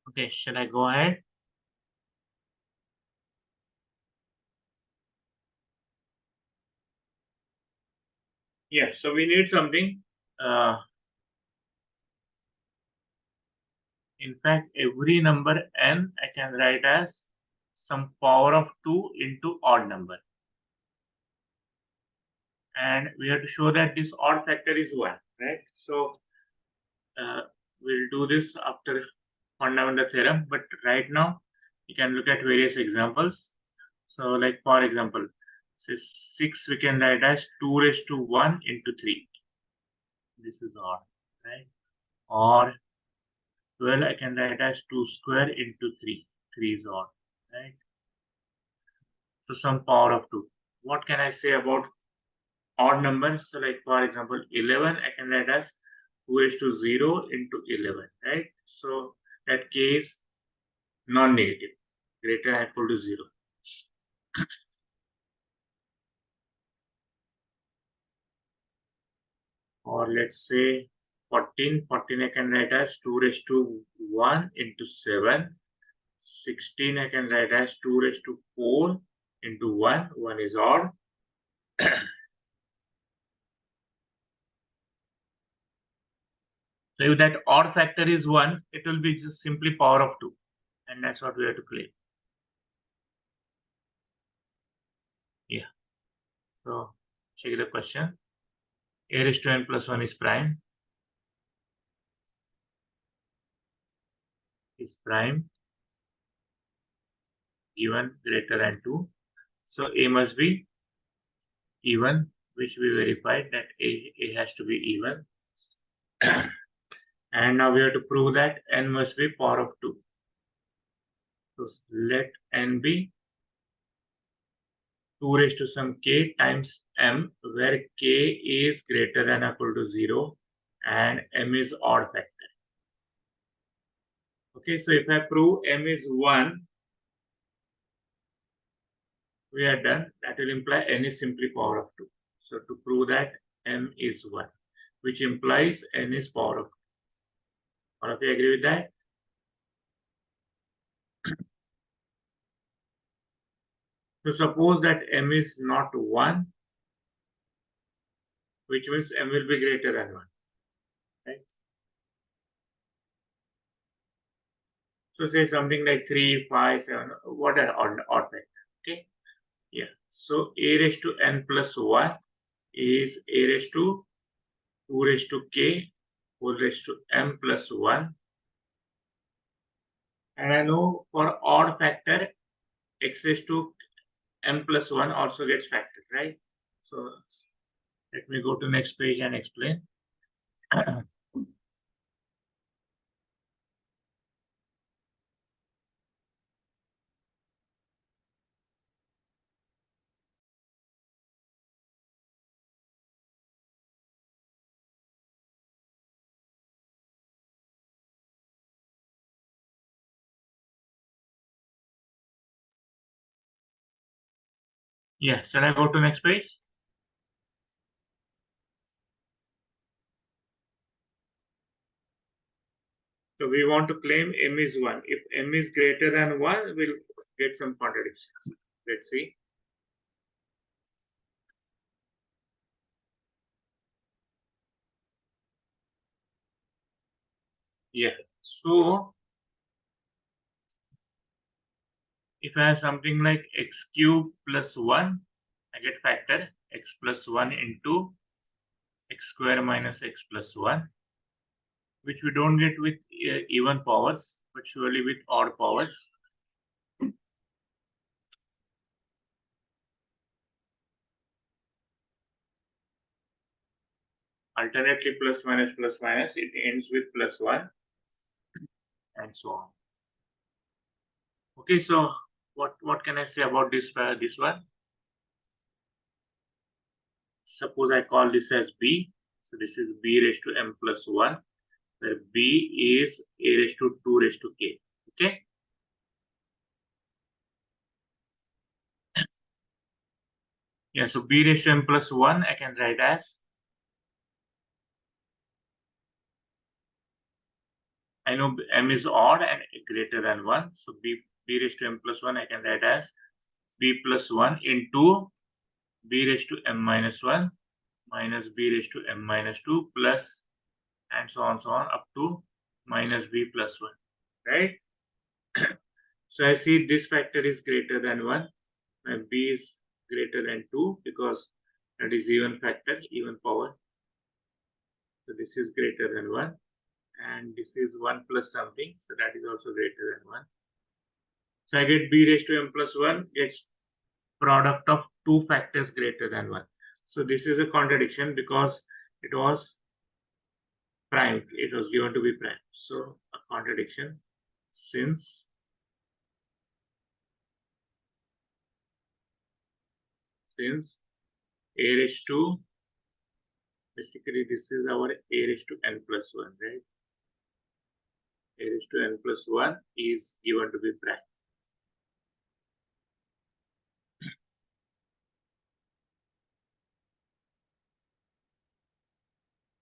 Okay, shall I go ahead? Yeah, so we need something. In fact, every number n I can write as some power of 2 into odd number. And we have to show that this odd factor is 1, right? So we'll do this after fundamental theorem, but right now you can look at various examples. So like for example, say 6 we can write as 2 raised to 1 into 3. This is odd, right? Or 12 I can write as 2 square into 3. 3 is odd, right? So some power of 2. What can I say about odd numbers? So like for example 11 I can write as 2 raised to 0 into 11, right? So that k is non-negative, greater than or equal to 0. Or let's say 14 I can write as 2 raised to 1 into 7. 16 I can write as 2 raised to 4 into 1. 1 is odd. So if that odd factor is 1, it will be just simply power of 2. And that's what we have to claim. Yeah. So check the question. A raised to n plus 1 is prime. Is prime even greater than 2. So A must be even, which we verified that A has to be even. And now we have to prove that n must be power of 2. So let n be 2 raised to some k times m, where k is greater than or equal to 0 and m is odd factor. Okay, so if I prove m is 1, we are done. That will imply n is simply power of 2. So to prove that m is 1, which implies n is power of 2. All of you agree with that? So suppose that m is not 1, which means m will be greater than 1. Right? So say something like 3, 5, 7, what are odd factor? Okay. Yeah. So a raised to n plus 1 is a raised to 2 raised to k whole raised to m plus 1. And I know for odd factor, x raised to m plus 1 also gets factored, right? So let me go to next page and explain. Yeah, shall I go to next page? So we want to claim m is 1. If m is greater than 1, we'll get some contradiction. Let's see. Yeah. So if I have something like x cube plus 1, I get factor x plus 1 into x square minus x plus 1, which we don't get with even powers, but surely with odd powers. alternately plus minus, it ends with +1 and so on. Okay, so what can I say about this one? Suppose I call this as B. So this is B raised to m plus 1, where B is a raised to 2 raised to k. Okay. Yeah, so B raised to m plus 1 I can write as, I know m is odd and greater than 1. So B raised to m plus 1 I can write as B plus 1 into B raised to m minus 1 minus B raised to m minus 2 plus, and so on up to minus B plus 1, right? So I see this factor is greater than 1 and B is greater than 2 because that is even factor, even power. So this is greater than 1 and this is 1 plus something, so that is also greater than 1. So I get B raised to m plus 1 gets product of two factors greater than 1. So this is a contradiction because it was prime, it was given to be prime. So a contradiction, since a raised to, basically this is our a raised to n plus 1, right? A raised to n plus 1 is given to be prime.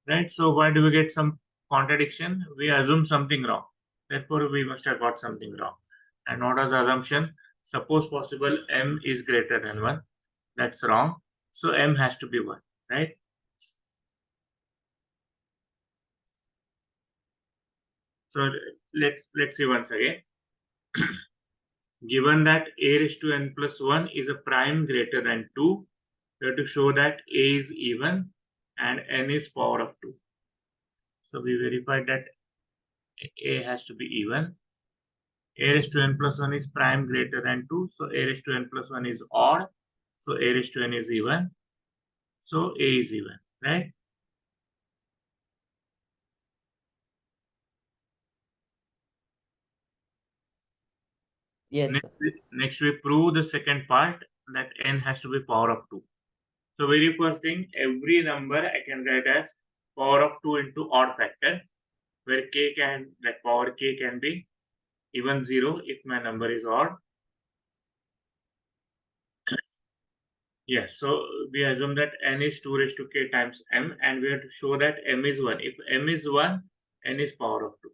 Right, so why do we get some contradiction? We assume something wrong. Therefore, we must have got something wrong. And what was the assumption? Suppose possible m is greater than 1. That's wrong. So m has to be 1, right? So let's see once again. Given that a raised to n plus 1 is a prime greater than 2, we have to show that a is even and n is power of 2. So we verified that a has to be even. A raised to n plus 1 is prime greater than 2. So a raised to n plus 1 is odd. So a raised to n is even. So a is even, right? Yes, sir. Next we prove the second part, that n has to be power of 2. So very first thing, every number I can write as power of 2 into odd factor, where that power k can be even 0 if my number is odd. Yes, so we assume that n is 2 raised to k times m, and we have to show that m is 1. If m is 1, n is power of 2.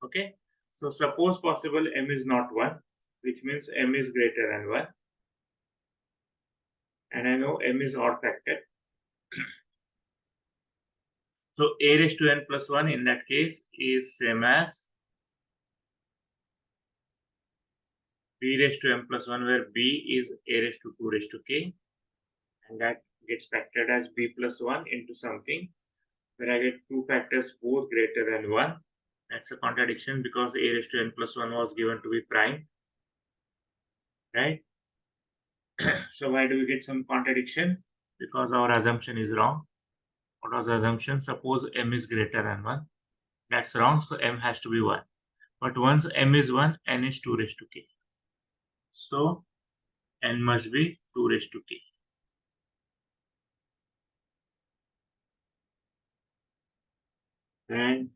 Okay, so suppose possible m is not 1, which means m is greater than 1. And I know m is odd factor. So a raised to n plus 1 in that case is same as b raised to m plus 1, where b is a raised to 2 raised to k. And that gets factored as b plus 1 into something, where I get two factors both greater than 1. That's a contradiction because a raised to n plus 1 was given to be prime, right? So why do we get some contradiction? Because our assumption is wrong. What was the assumption? Suppose m is greater than 1. That's wrong, so m has to be 1. But once m is 1, n is 2 raised to k. So n must be 2 raised to k. And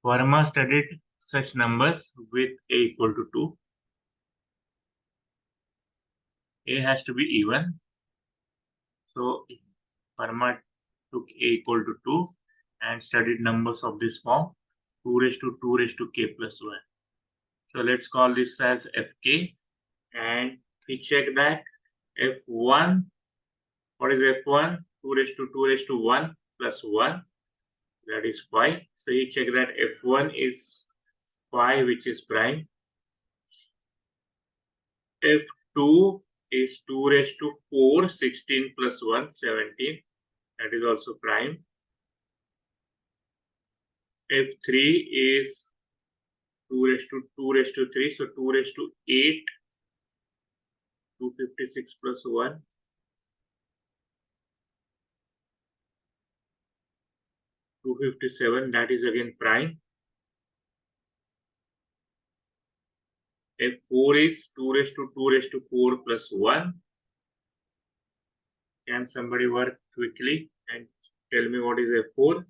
Verma studied such numbers with a equal to 2. A has to be even. So Verma took a equal to 2 and studied numbers of this form, 2 raised to 2 raised to k plus 1. So let's call this as fk, and we check that f1, what is f1? 2 raised to 2 raised to 1 plus 1, that is 5. So you check that f1 is 5, which is prime. f2 is 2 raised to 4, 16 plus 1, 17. That is also prime. f3 is 2 raised to 2 raised to 3, so 2 raised to 8, 256 plus 1. 257, that is again prime. F4 is 2 raised to 2 raised to 4 plus 1. Can somebody work quickly and tell me what is F4?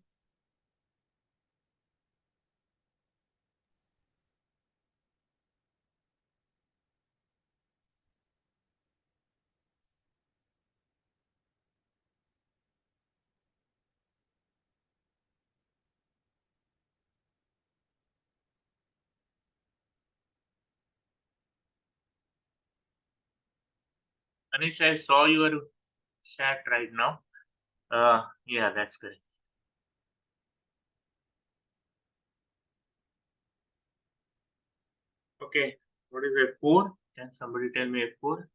Anish, I saw your chat right now. Yeah, that's correct. Okay, what is F4? Can somebody tell me F4?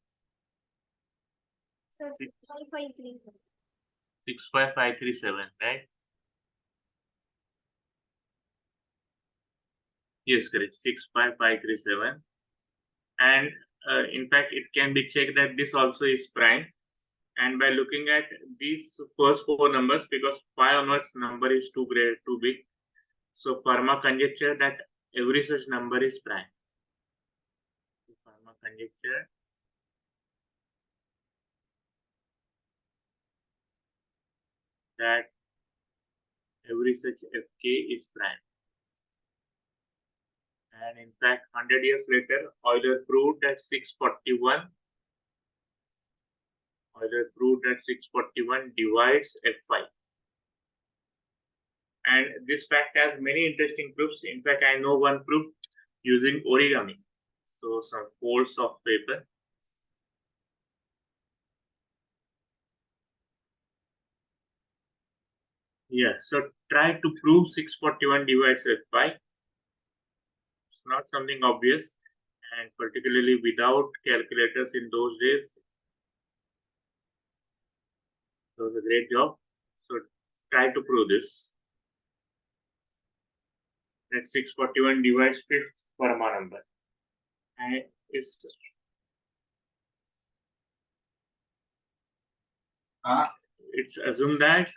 65537, right? Yes, correct. 65537. And in fact, it can be checked that this also is prime. And by looking at these first four numbers, because 5 onwards number is too big. So Parma conjecture that every such number is prime. Parma conjecture that every such Fk is prime. And in fact, 100 years later, Euler proved that 641 divides F5. And this fact has many interesting proofs. In fact, I know one proof using origami. So some folds of paper. Yeah, so try to prove 641 divides F5. It's not something obvious, and particularly without calculators in those days. It was a great job. So try to prove this. That 641 divides fifth Parma number. And it's assumed that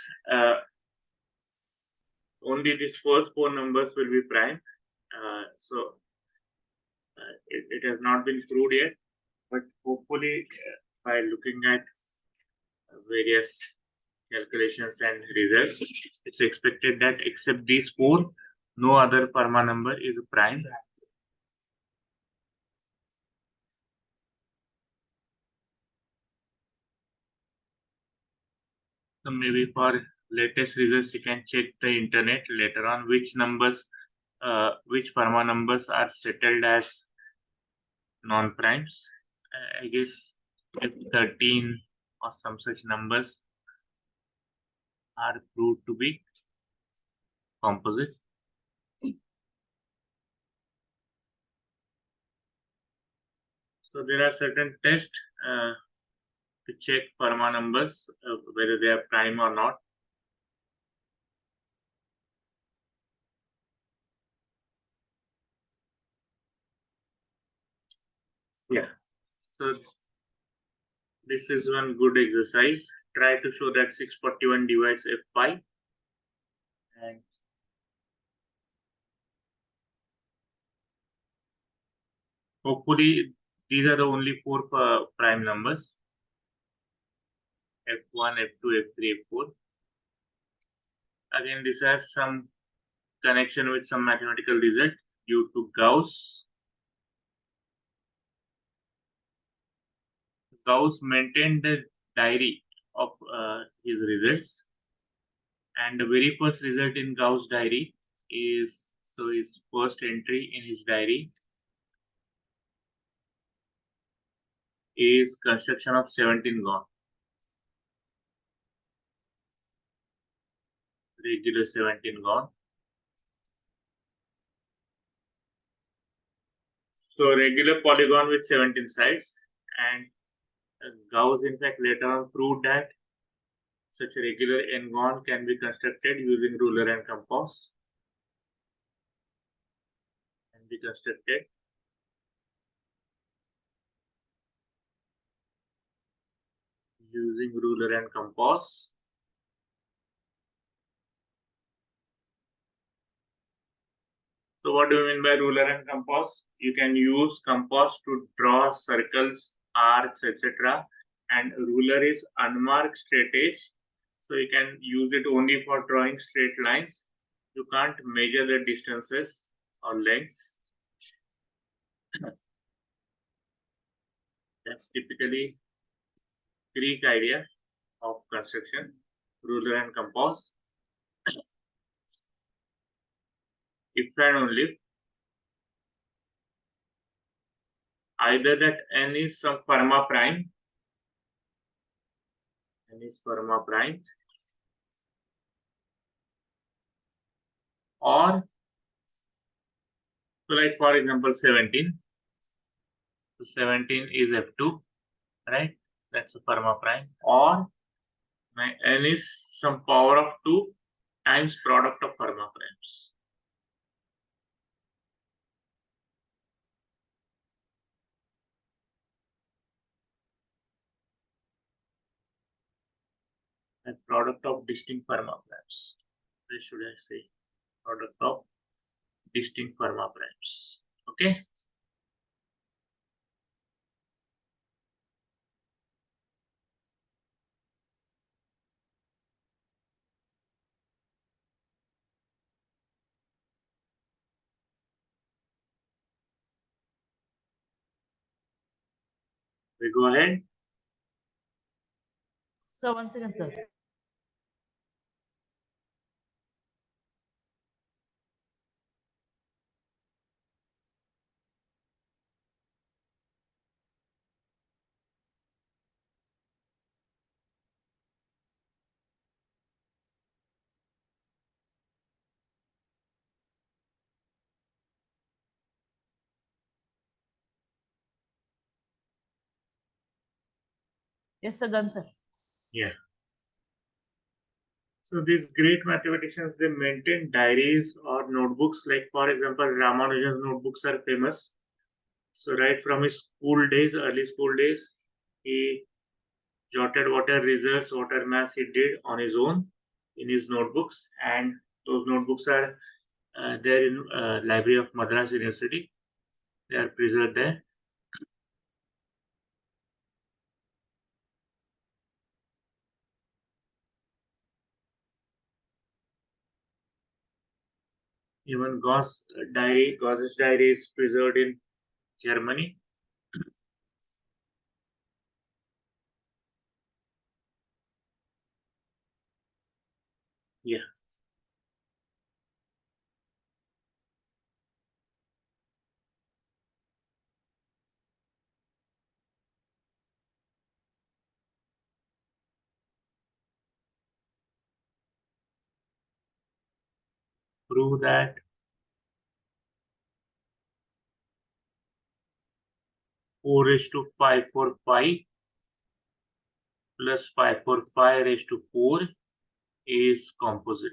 only these first four numbers will be prime. It has not been proved yet, but hopefully by looking at various calculations and results, it's expected that except these four, no other Parma number is prime. So maybe for latest results, you can check the internet later on which numbers, which Parma numbers are settled as non-primes. I guess F13 or some such numbers are proved to be composite. So there are certain tests to check Parma numbers, whether they are prime or not. Yeah. So this is one good exercise. Try to show that 641 divides F5. And hopefully these are the only four prime numbers. F1, F2, F3, F4. Again, this has some connection with some mathematical result due to Gauss. Gauss maintained the diary of his results. And the very first result in Gauss diary is, so his first entry in his diary is construction of 17 gone. Regular 17 gone. So regular polygon with 17 sides, and Gauss in fact later on proved that such a regular n-gon can be constructed using ruler and compass. Can be constructed using ruler and compass. So what do you mean by ruler and compass? You can use compass to draw circles, arcs, etc. And ruler is unmarked straight edge. So you can use it only for drawing straight lines. You can't measure the distances or lengths. That's typically Greek idea of construction, ruler and compass. If and only either that n is some Fermat prime, n is Fermat prime, or so like for example 17. So 17 is F2, right? That's a Fermat prime. Or my n is some power of 2 times product of Fermat primes. And product of distinct Fermat primes. Where should I say? Product of distinct Fermat primes. Okay. We go ahead. So one second, sir. Yes, sir, done, sir. Yeah. So these great mathematicians, they maintain diaries or notebooks. Like for example, Ramanujan's notebooks are famous. So right from his school days, early school days, he jotted whatever results, whatever maths he did on his own in his notebooks, and those notebooks are there in Library of Madras University. They are preserved there. Even Gauss's diary is preserved in Germany. Yeah. Prove that 4 raised to 545 plus 545 raised to 4 is composite.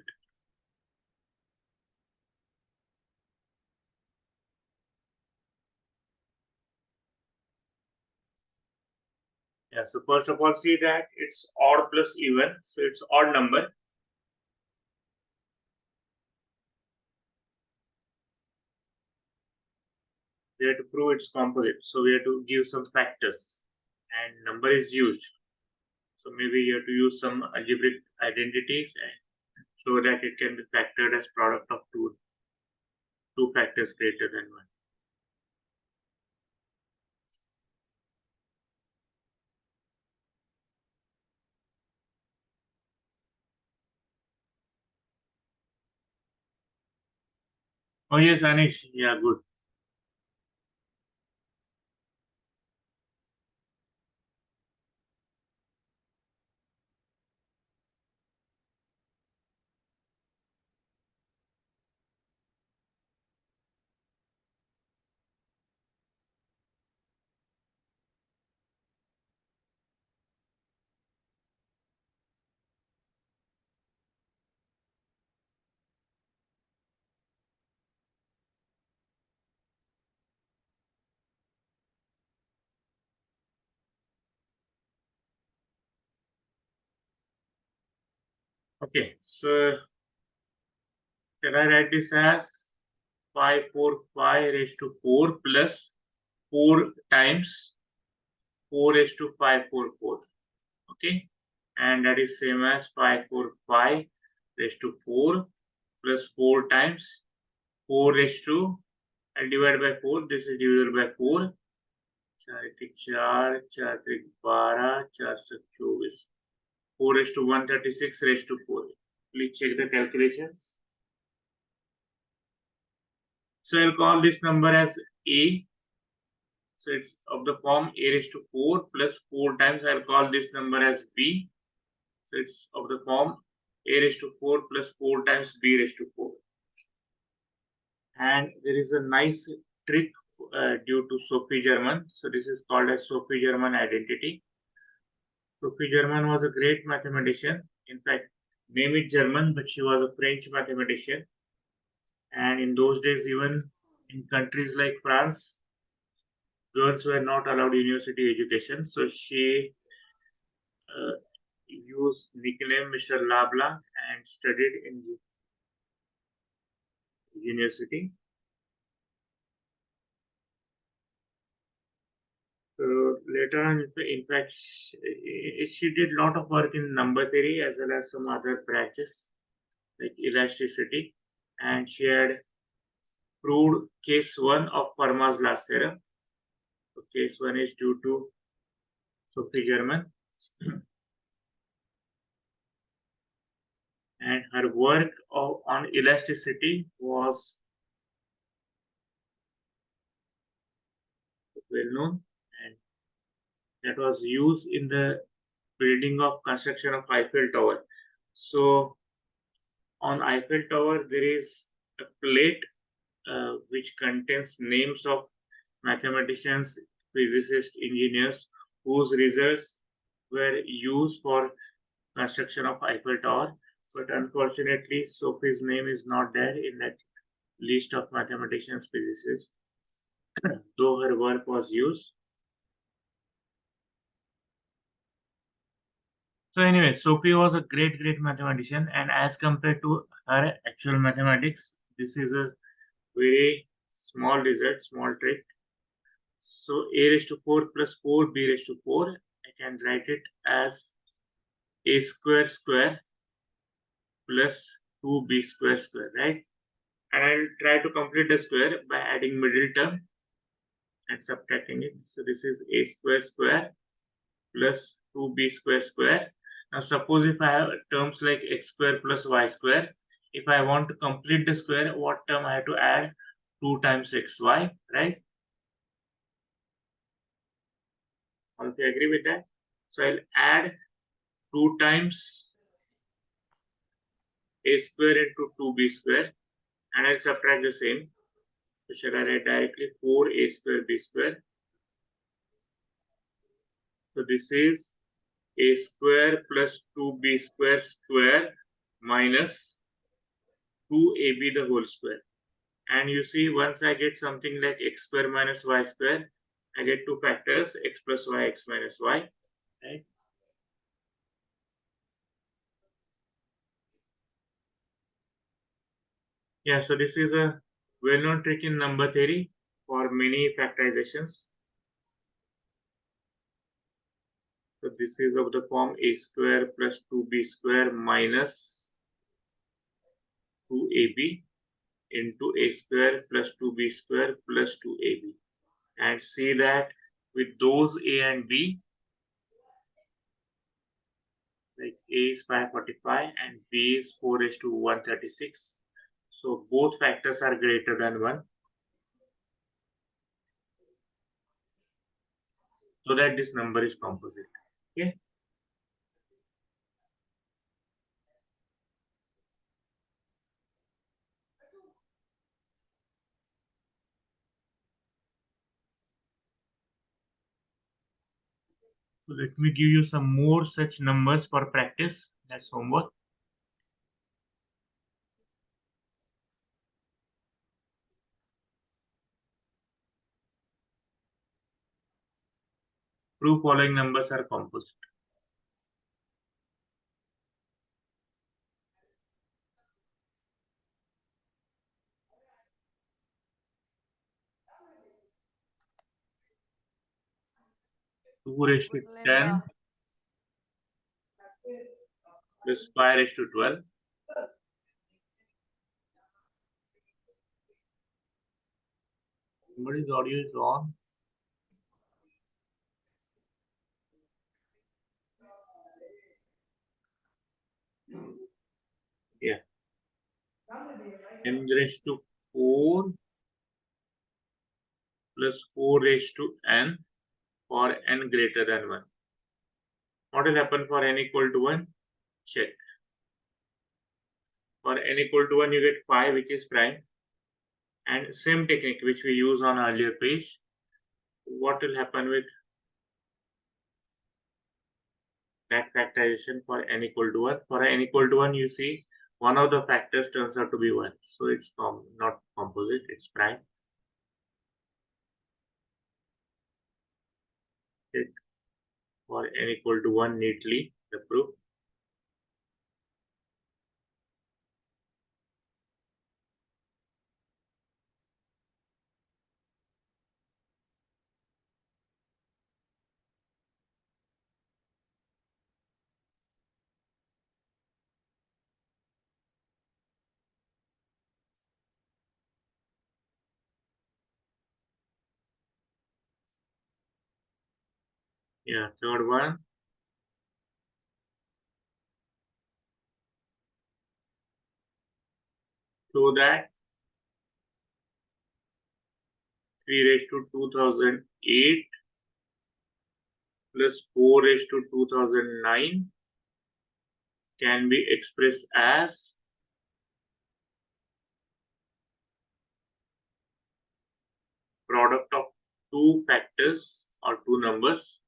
Yeah, so first of all, see that it's odd plus even, so it's odd number. We have to prove it's composite, so we have to give some factors, and number is used. So maybe you have to use some algebraic identities and show that it can be factored as product of two factors greater than one. Oh yes, Anish. Yeah, good. Okay, so can I write this as 545 raised to 4 plus 4 times 4 raised to 544. Okay, and that is same as 545 raised to 4 plus 4 times 4 raised to, and divided by 4. This is divided by 4. 4 एक 4, 4 3 12, 4 7 24. 4 raised to 136 raised to 4. Please check the calculations. So I'll call this number as A. So it's of the form A raised to 4 plus 4 times. I'll call this number as B. So it's of the form A raised to 4 plus 4 times B raised to 4. And there is a nice trick due to Sophie Germain. So this is called as Sophie Germain identity. Sophie Germain was a great mathematician. In fact, name is German, but she was a French mathematician. And in those days, even in countries like France, girls were not allowed university education. So she used nickname Mr. Labla and studied in university. So later on, in fact, she did a lot of work in number theory as well as some other branches like elasticity, and she had proved case 1 of Fermat's last theorem. So case 1 is due to Sophie Germain. And her work on elasticity was well known, and that was used in the building of construction of Eiffel Tower. So on Eiffel Tower, there is a plate which contains names of mathematicians, physicists, engineers whose results were used for construction of Eiffel Tower. But unfortunately, Sophie's name is not there in that list of mathematicians, physicists, though her work was used. So anyway, Sophie was a great mathematician, and as compared to her actual mathematics, this is a very small result, small trick. So a raised to 4 plus 4 b raised to 4, I can write it as a square plus 2b square, right? And I'll try to complete the square by adding middle term and subtracting it. So this is a square plus 2b square. Now suppose if I have terms like x square plus y square, if I want to complete the square, what term I have to add? 2 times xy, right? All of you agree with that? So I'll add 2 times a square into 2b square, and I'll subtract the same. So shall I write directly 4a square b square? So this is a square plus 2b square minus 2ab the whole square. And you see, once I get something like x square minus y square, I get two factors, x plus y, x minus y, right? Yeah, so this is a well-known trick in number theory for many factorizations. So this is of the form a square plus 2b square minus 2ab into a square plus 2b square plus 2ab. And see that with those a and b, like a is 545 and b is 4 raised to 136. So both factors are greater than 1. So that this number is composite. Okay. So let me give you some more such numbers for practice. That's homework. Prove following numbers are composite. 2 raised to 10 plus 5 raised to 12. Somebody's audio is on. Yeah. N raised to 4 plus 4 raised to n for n greater than 1. What will happen for n equal to 1? Check. For n equal to 1, you get 5, which is prime. And same technique which we use on earlier page. What will happen with that factorization for n equal to 1? For n equal to 1, you see one of the factors turns out to be 1. So it's not composite, it's prime. Check for n equal to 1 neatly, the proof. Yeah, third one. So that 3 raised to 2008 plus 4 raised to 2009 can be expressed as product of two factors or two numbers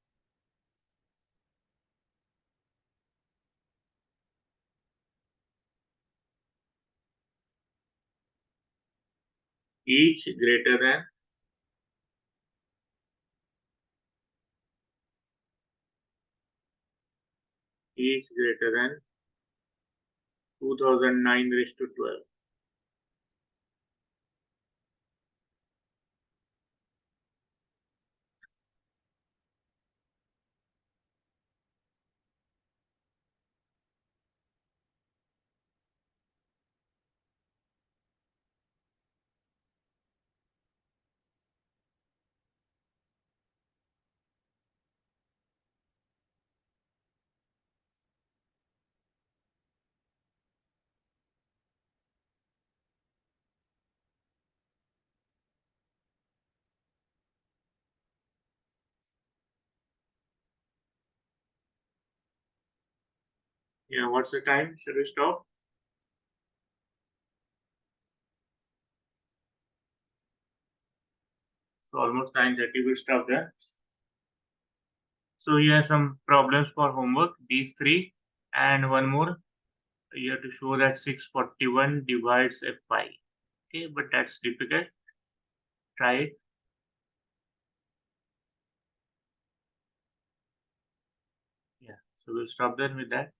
each greater than each greater than 2009 raised to 12. Yeah, what's the time? Should we stop? So almost 9:30, we'll stop there. So here some problems for homework, these three, and one more. You have to show that 641 divides a pi. Okay, but that's difficult. Try it. Yeah, so we'll stop there with that.